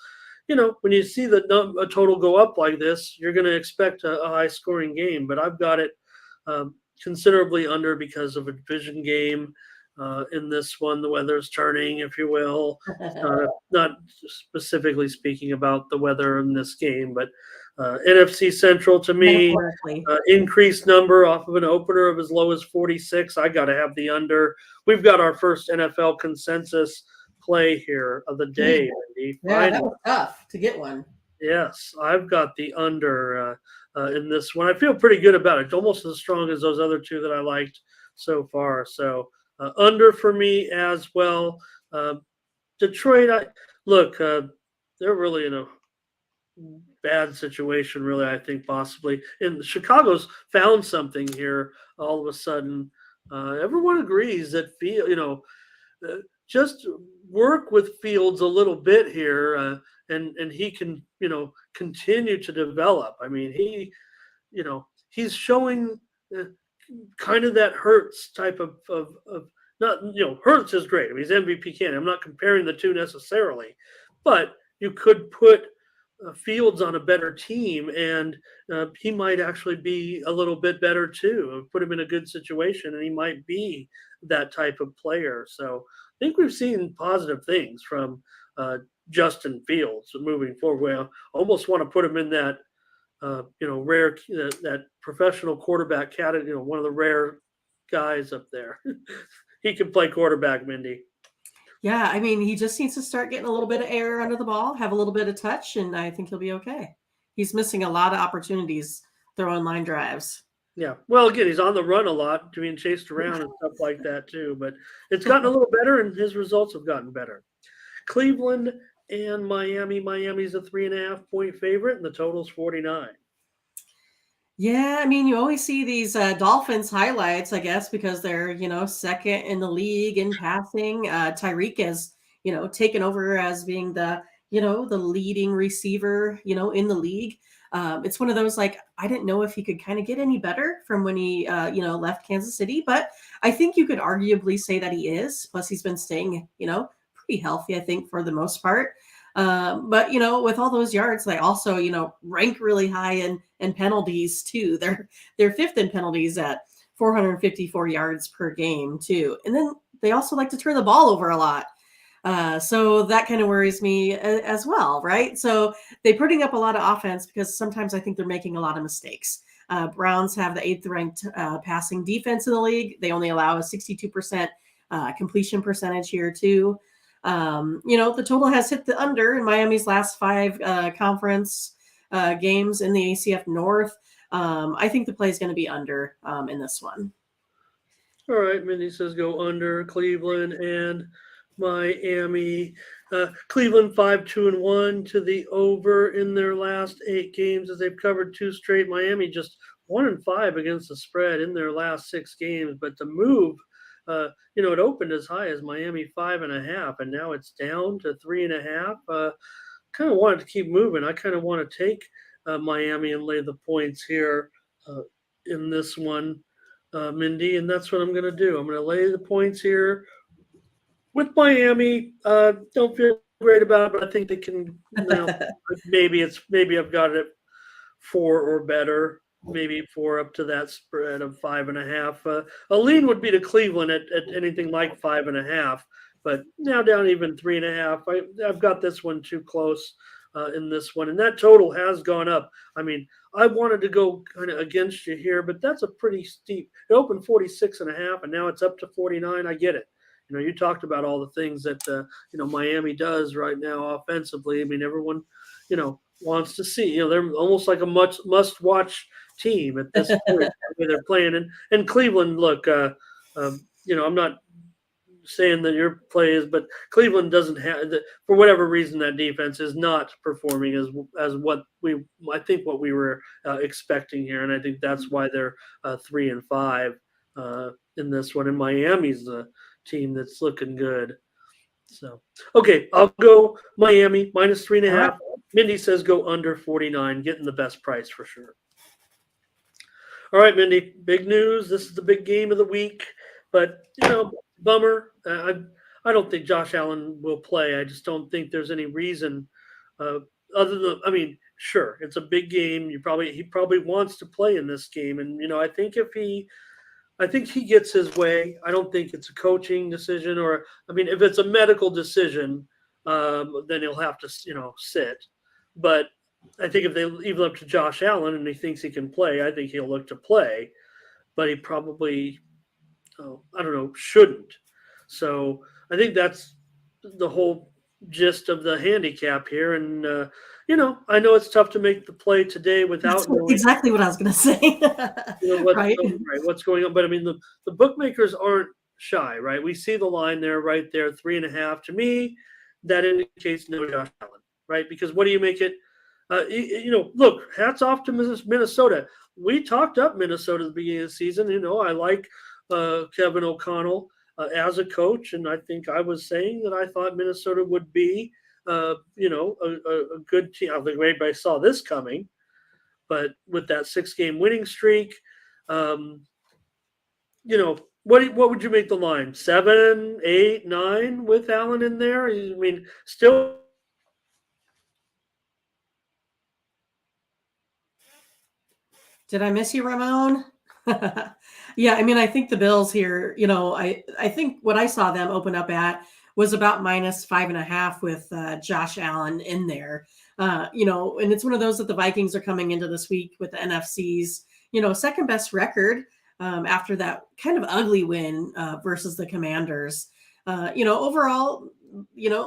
when you see a total go up like this, you're going to expect a high-scoring game. But I've got it considerably under because of a division game. In this one, the weather's turning, if you will. Not specifically speaking about the weather in this game, but NFC Central to me, increased number off of an opener of as low as 46. I got to have the under. We've got our first NFL consensus play here of the day. Yeah, that was tough to get one. Yes, I've got the under in this one. I feel pretty good about it. Almost as strong as those other 2 that I liked so far. So under for me as well. Detroit, they're really in a bad situation, really, I think, possibly. And Chicago's found something here all of a sudden. Everyone agrees that just work with Fields a little bit here, and he can, continue to develop. I mean, he's showing kind of that Hurts type of not, Hurts is great. I mean, he's MVP candidate. I'm not comparing the 2 necessarily, but you could put Fields on a better team, and he might actually be a little bit better too. Put him in a good situation, and he might be that type of player. So I think we've seen positive things from Justin Fields moving forward. We almost want to put him in that rare that professional quarterback category. One of the rare guys up there. He can play quarterback, Mindy. Yeah, I mean, he just needs to start getting a little bit of air under the ball, have a little bit of touch, and I think he'll be okay. He's missing a lot of opportunities throwing line drives. Yeah. Well, again, he's on the run a lot, being chased around and stuff like that too. But it's gotten a little better, and his results have gotten better. Cleveland and Miami. Miami's a 3.5-point favorite, and the total's 49. Yeah, I mean, you always see these Dolphins highlights, I guess, because they're, second in the league in passing. Tyreek has, taken over as being the leading receiver, in the league. It's one of those, like, I didn't know if he could kind of get any better from when he, left Kansas City, but I think you could arguably say that he is. Plus, he's been staying, pretty healthy, I think, for the most part. But with all those yards, they also rank really high in penalties too. They're 5th in penalties at 454 yards per game too, and then they also like to turn the ball over a lot. So that kind of worries me as well, right? So they're putting up a lot of offense because sometimes I think they're making a lot of mistakes. Browns have the 8th ranked passing defense in the league. They only allow a 62% completion percentage here too. The total has hit the under in Miami's last 5 conference games in the ACF North. I think the play is going to be under in this one. All right, Mindy says go under Cleveland and Miami. Cleveland 5-2-1 to the over in their last 8 games as they've covered 2 straight. Miami just 1-5 against the spread in their last 6 games, but the move. It opened as high as Miami 5.5, and now it's down to 3.5. Kind of wanted to keep moving. I kind of want to take Miami and lay the points here in this one, Mindy, and that's what I'm going to do. I'm going to lay the points here with Miami. Don't feel great about it, but I think they can. Maybe I've got it 4 or better. Maybe 4 up to that spread of 5.5. A lean would be to Cleveland at anything like 5.5, but now down even 3.5. I've got this one too close. in this one, and that total has gone up. I mean, I wanted to go kind of against you here, but that's a pretty steep. It opened 46.5, and now it's up to 49. I get it. You talked about all the things that Miami does right now offensively. I mean, everyone wants to see. They're almost like a must-watch team at this point where they're playing. And Cleveland, look, I'm not saying that your play is, but Cleveland doesn't have, for whatever reason, that defense is not performing as what I think what we were expecting here, and I think that's why they're 3-5 in this one. And Miami's the team that's looking good. So okay, I'll go Miami -3.5. All right. Mindy says go under 49, getting the best price for sure. All right, Mindy, big news. This is the big game of the week, but bummer. I don't think Josh Allen will play. I just don't think there's any reason other than, I mean, sure, it's a big game. He probably wants to play in this game, and I think he gets his way. I don't think it's a coaching decision, or if it's a medical decision, then he'll have to sit. But I think if they leave it up to Josh Allen and he thinks he can play, I think he'll look to play. But he probably, shouldn't. So I think that's the whole gist of the handicap here. And, I know it's tough to make the play today without knowing exactly what I was going to say. what's going on. But, the bookmakers aren't shy, right? We see the line there, right there, 3.5. To me, that indicates no Josh Allen, right? Because what do you make it? Look, hats off to Minnesota. We talked up Minnesota at the beginning of the season. I like Kevin O'Connell as a coach, and I think I was saying that I thought Minnesota would be, a good team. I don't think anybody saw this coming, but with that 6-game winning streak, what would you make the line? 7, 8, 9 with Allen in there? I mean, still. Did I miss you, Ramon? Yeah, I think the Bills here, I think what I saw them open up at was about -5.5 with Josh Allen in there. And it's one of those that the Vikings are coming into this week with the NFC's, second best record after that kind of ugly win versus the Commanders. Overall,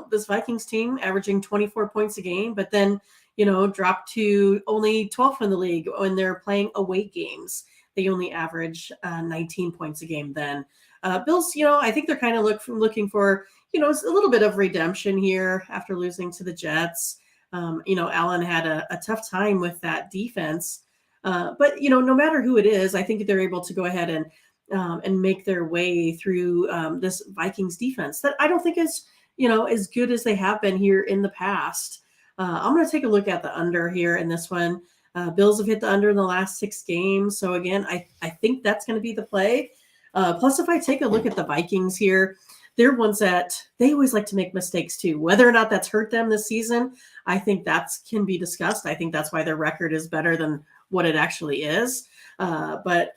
this Vikings team averaging 24 points a game, but then dropped to only 12th in the league when they're playing away games. They only average 19 points a game then. Bills, I think they're kind of looking for, a little bit of redemption here after losing to the Jets. Allen had a tough time with that defense. But, no matter who it is, I think they're able to go ahead and make their way through this Vikings defense that I don't think is, as good as they have been here in the past. I'm going to take a look at the under here in this one. Bills have hit the under in the last 6 games. So again, I think that's going to be the play. Plus, if I take a look at the Vikings here, they're ones that they always like to make mistakes too. Whether or not that's hurt them this season, I think that can be discussed. I think that's why their record is better than what it actually is. But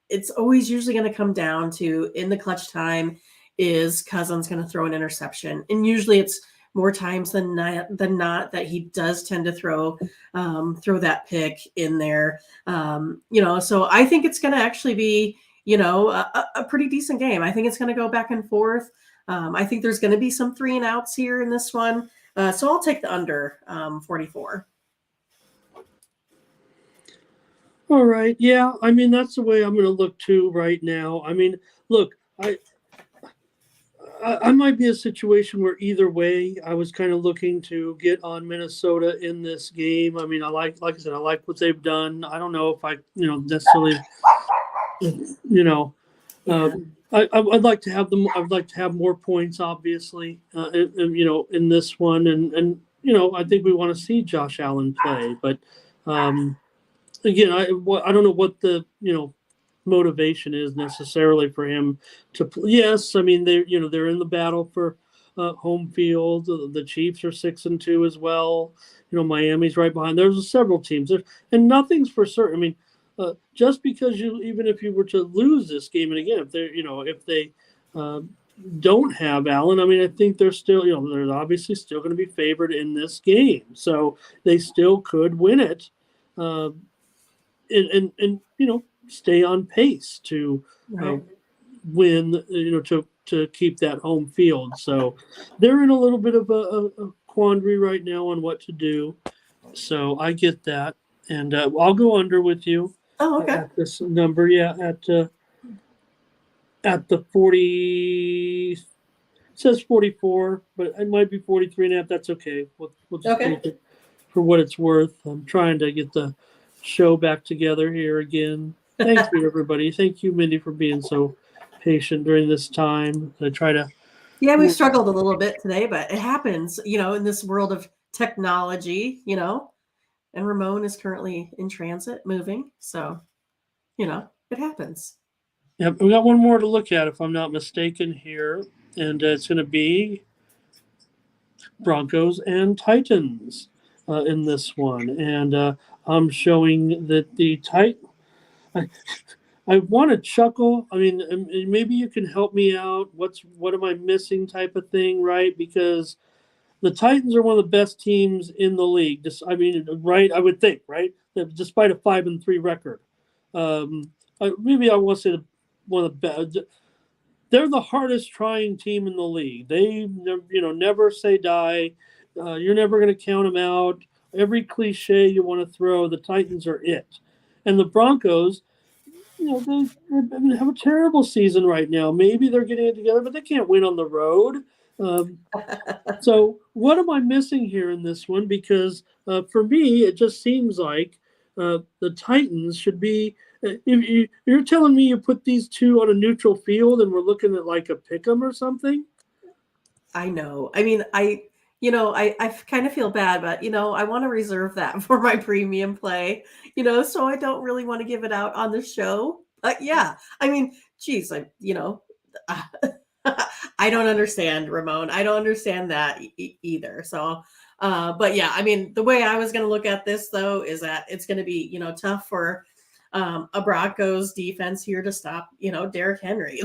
it's always usually going to come down to, in the clutch time, is Cousins going to throw an interception? And usually it's more times than not that he does tend to throw that pick in there. So I think it's going to actually be, a pretty decent game. I think it's going to go back and forth. I think there's going to be some 3 and outs here in this one. So I'll take the under 44. All right. Yeah. That's the way I'm going to look too right now. Look, I might be a situation where either way, I was kind of looking to get on Minnesota in this game. I like I said, I like what they've done. I don't know if I, necessarily, I'd like to have them. I'd like to have more points, obviously, in this one. And I think we want to see Josh Allen play. But again, I don't know what the, motivation is necessarily for him to play. Yes, they're in the battle for home field. The Chiefs are 6-2 as well. Miami's right behind. There's several teams there, and nothing's for certain. Just because even if you were to lose this game, and again, if they don't have Allen, I mean, I think they're still, they're obviously still going to be favored in this game, so they still could win it, uh, and stay on pace to Right. win, to keep that home field. So they're in a little bit of a quandary right now on what to do. So I get that, and I'll go under with you Oh, okay. at this number. Yeah, at the 40. It says 44, but it might be 43 and a half. That's okay. We'll just Okay. take it for what it's worth. I'm trying to get the show back together here again. Thank you, everybody. Thank you, Mindy, for being so patient during this time. I try to. Yeah, we struggled a little bit today, but it happens, in this world of technology, and Ramon is currently in transit moving. So, it happens. Yep, we got one more to look at, if I'm not mistaken, here, and it's going to be Broncos and Titans in this one, and I'm showing that the I want to chuckle. I mean, maybe you can help me out. What am I missing, type of thing, right? Because the Titans are one of the best teams in the league. Right? I would think, right? That despite a 5-3 record, maybe I want to say one of the best. They're the hardest trying team in the league. They, never say die. You're never going to count them out. Every cliche you want to throw, the Titans are it. And the Broncos, they have a terrible season right now. Maybe they're getting it together, but they can't win on the road. So what am I missing here in this one? Because for me, it just seems like the Titans should be. If you're telling me you put these two on a neutral field and we're looking at like a pick 'em or something. I know. I mean, I kind of feel bad, but I want to reserve that for my premium play, so I don't really want to give it out on the show. But yeah, I mean, geez, I don't understand, Ramon. I don't understand that either. So, but yeah, I mean, the way I was going to look at this though is that it's going to be, tough for a Broncos defense here to stop, Derrick Henry.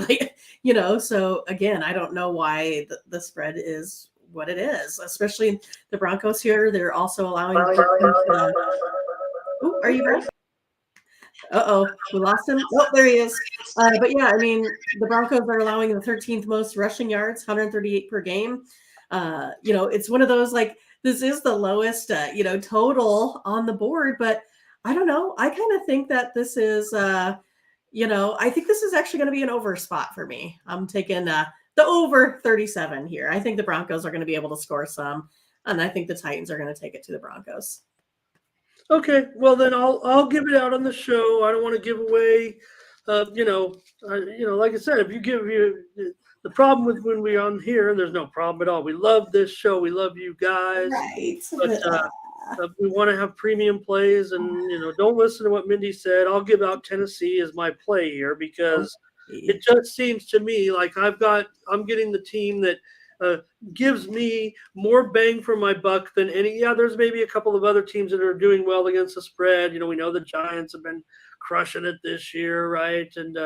So again, I don't know why the spread is what it is, especially the Broncos here. They're also allowing. Oh, are you back? Uh-oh, we lost him. Oh, there he is. But yeah, I mean, the Broncos are allowing the 13th most rushing yards, 138 per game. It's one of those this is the lowest, total on the board, but I don't know. I kind of think that this is, I think this is actually going to be an over spot for me. I'm taking the over 37 here. I think the Broncos are going to be able to score some, and I think the Titans are going to take it to the Broncos. Okay, well then I'll give it out on the show. I don't want to give away, like I said, if you give you the problem with when we're on here, there's no problem at all. We love this show. We love you guys. Right. But we want to have premium plays, and don't listen to what Mindy said. I'll give out Tennessee as my play here because it just seems to me like I'm getting the team that gives me more bang for my buck than any. Yeah, there's maybe a couple of other teams that are doing well against the spread. We know the Giants have been crushing it this year, right? And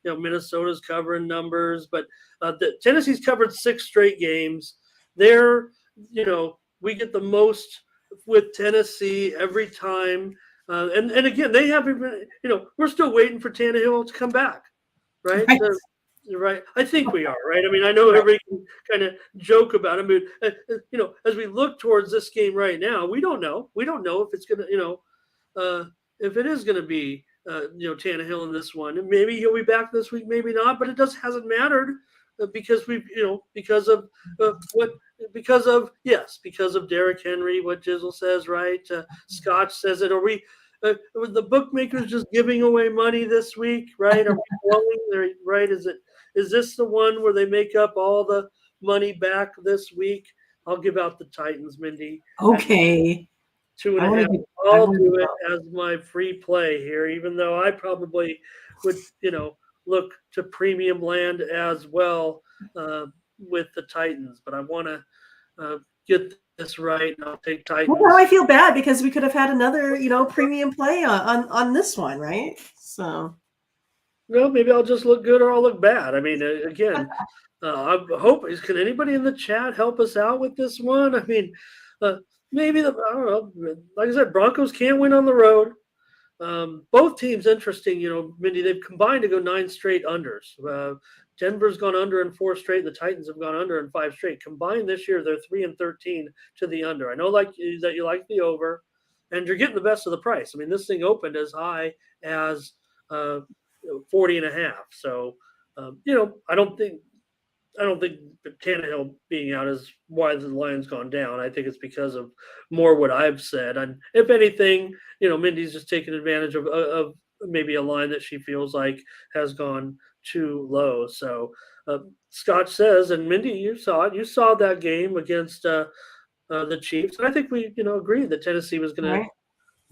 Minnesota's covering numbers, but Tennessee's covered 6 straight games. They're, we get the most with Tennessee every time. And again, they haven't been, we're still waiting for Tannehill to come back, right? Right. I think we are, right? I mean, I know everybody can kind of joke about it, but, as we look towards this game right now, we don't know. We don't know if it's going to, if it is going to be, Tannehill in this one. And maybe he'll be back this week, maybe not, but it just hasn't mattered because because of Derrick Henry, what Jizzle says, right? Scotch says it. Are we, the bookmakers just giving away money this week, right? Are we blowing? Right? Is this the one where they make up all the money back this week? I'll give out the Titans, Mindy. Okay. 2.5. I'll do it as my free play here, even though I probably would, look to premium land as well with the Titans. But I want to get this right, and I'll take Titans. Well, now I feel bad because we could have had another, premium play on this one, right? So. Well, maybe I'll just look good or I'll look bad. I mean, again, I hope, can anybody in the chat help us out with this one? I mean, maybe I don't know. Like I said, Broncos can't win on the road. Both teams interesting. Mindy, they've combined to go 9 straight unders. Denver's gone under in 4 straight. The Titans have gone under in 5 straight. Combined this year, they're 3-13 to the under. I know that you like the over, and you're getting the best of the price. I mean, this thing opened as high as 40.5. So, I don't think Tannehill being out is why the line's gone down. I think it's because of more what I've said. And if anything, Mindy's just taking advantage of maybe a line that she feels like has gone too low. So Scott says, and Mindy, you saw it. You saw that game against the Chiefs. And I think we, agreed that Tennessee was going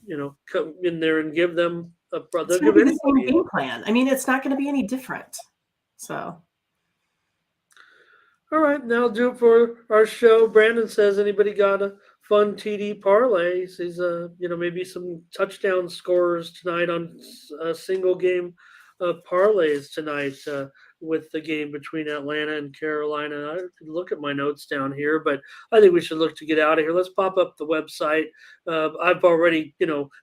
to, come in there and give them a brother. It's going to be the same game plan. I mean, it's not going to be any different. So. All right, now I'll do it for our show. Brandon says, anybody got a fun TD parlay? He's maybe some touchdown scorers tonight on single game parlays tonight with the game between Atlanta and Carolina. I could look at my notes down here, but I think we should look to get out of here. Let's pop up the website. I've already,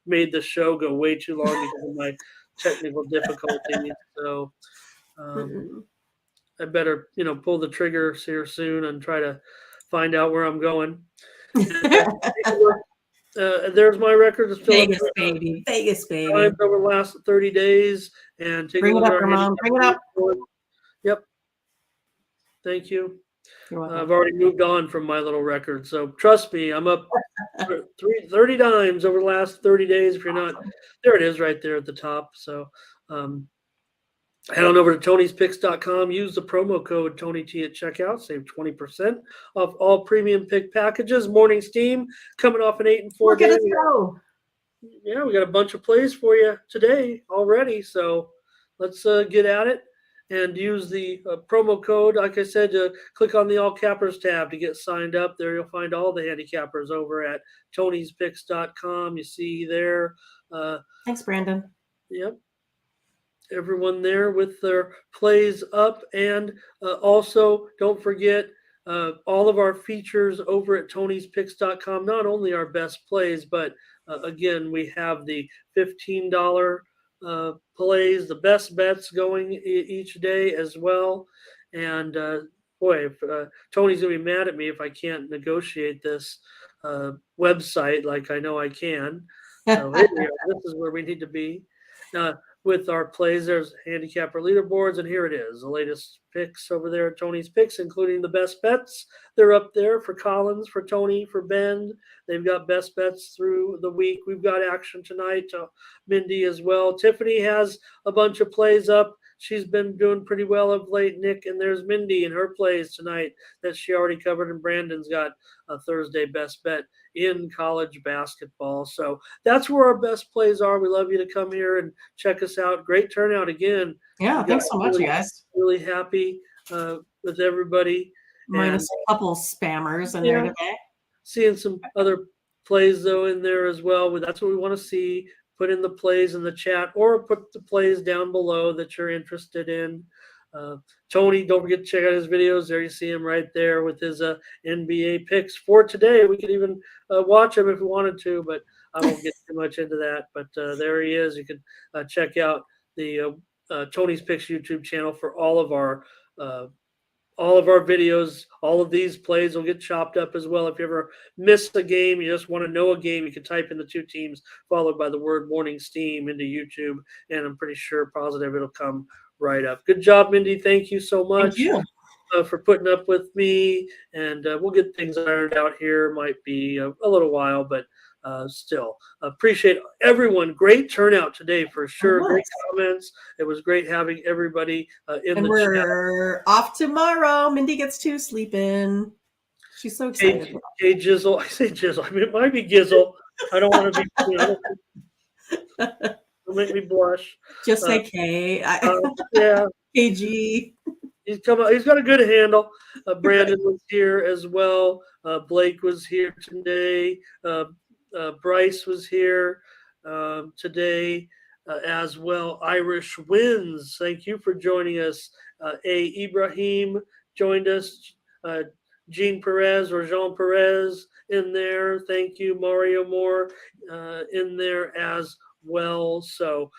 made the show go way too long because of my technical difficulties. So. I better, pull the trigger here soon and try to find out where I'm going. There's my record. Vegas, baby. Vegas, baby. Over the last 30 days. And take Bring it up, Ramon. Bring it up. Yep. Thank you. I've already moved on from my little record. So trust me, I'm up 30 times over the last 30 days. If you're not, there it is right there at the top. So, head on over to Tony'sPicks.com. Use the promo code TonyT at checkout. Save 20% off all premium pick packages. Morning Steam coming off an 8-4 day. Yeah, we got a bunch of plays for you today already. So let's get at it and use the promo code. Like I said, click on the All Cappers tab to get signed up. There you'll find all the handicappers over at Tony'sPicks.com. You see there. Thanks, Brandon. Yep. Everyone there with their plays up, and also don't forget all of our features over at Tony'sPicks.com. Not only our best plays, but again, we have the $15 plays, the best bets going each day as well. And boy, if Tony's gonna be mad at me if I can't negotiate this website like I know I can. So here we are. This is where we need to be. With our plays, there's handicapper leaderboards, and here it is, the latest picks over there at Tony's Picks, including the best bets. They're up there for Collins, for Tony, for Ben. They've got best bets through the week. We've got action tonight. Mindy as well. Tiffany has a bunch of plays up. She's been doing pretty well of late, Nick. And there's Mindy and her plays tonight that she already covered. And Brandon's got a Thursday best bet in college basketball. So that's where our best plays are. We love you to come here and check us out. Great turnout again. Yeah, thanks so much, you guys. Really happy with everybody. Minus a couple spammers in there today. Seeing some other plays, though, in there as well. That's what we want to see. Put in the plays in the chat or put the plays down below that you're interested in. Tony, don't forget to check out his videos. There you see him right there with his NBA picks for today. We could even watch him if we wanted to, but I won't get too much into that. But there he is. You can check out the Tony's Picks YouTube channel for all of our videos. All of these plays will get chopped up as well. If you ever miss a game, you just want to know a game, you can type in the 2 teams followed by the word Morning Steam into YouTube, and I'm pretty sure positive it'll come right up. Good job, Mindy. Thank you so much for putting up with me, and we'll get things ironed out here. Might be a little while, but still appreciate everyone. Great turnout today for sure. Great comments. It was great having everybody in the chat. We're off tomorrow. Mindy gets to sleep in. She's so excited. Hey, Jizzle. I say Jizzle. I mean, it might be Gizzle. I don't want to be. Don't make me blush. Just say K. Yeah. KG. He's got a good handle. Brandon was here as well. Blake was here today. Bryce was here today as well. Irish Wins, thank you for joining us. Ibrahim, joined us. Jean Perez or Jean Perez in there. Thank you, Mario Moore in there as well. So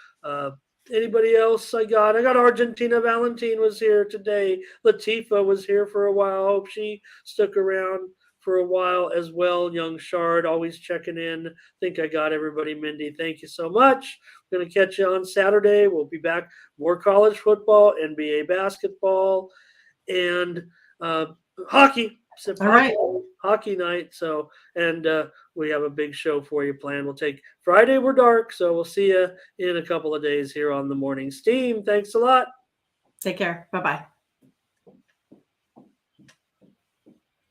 anybody else I got Argentina Valentin was here today. Latifa was here for a while. I hope she stuck around for a while as well. Young Shard always checking in. Think I got everybody. Mindy, thank you so much. We're going to catch you on Saturday. We'll be back. More college football, NBA basketball, and hockey. All right. Hockey night. So, and we have a big show for you planned. We'll take Friday. We're dark. So we'll see you in a couple of days here on the Morning Steam. Thanks a lot. Take care. Bye-bye.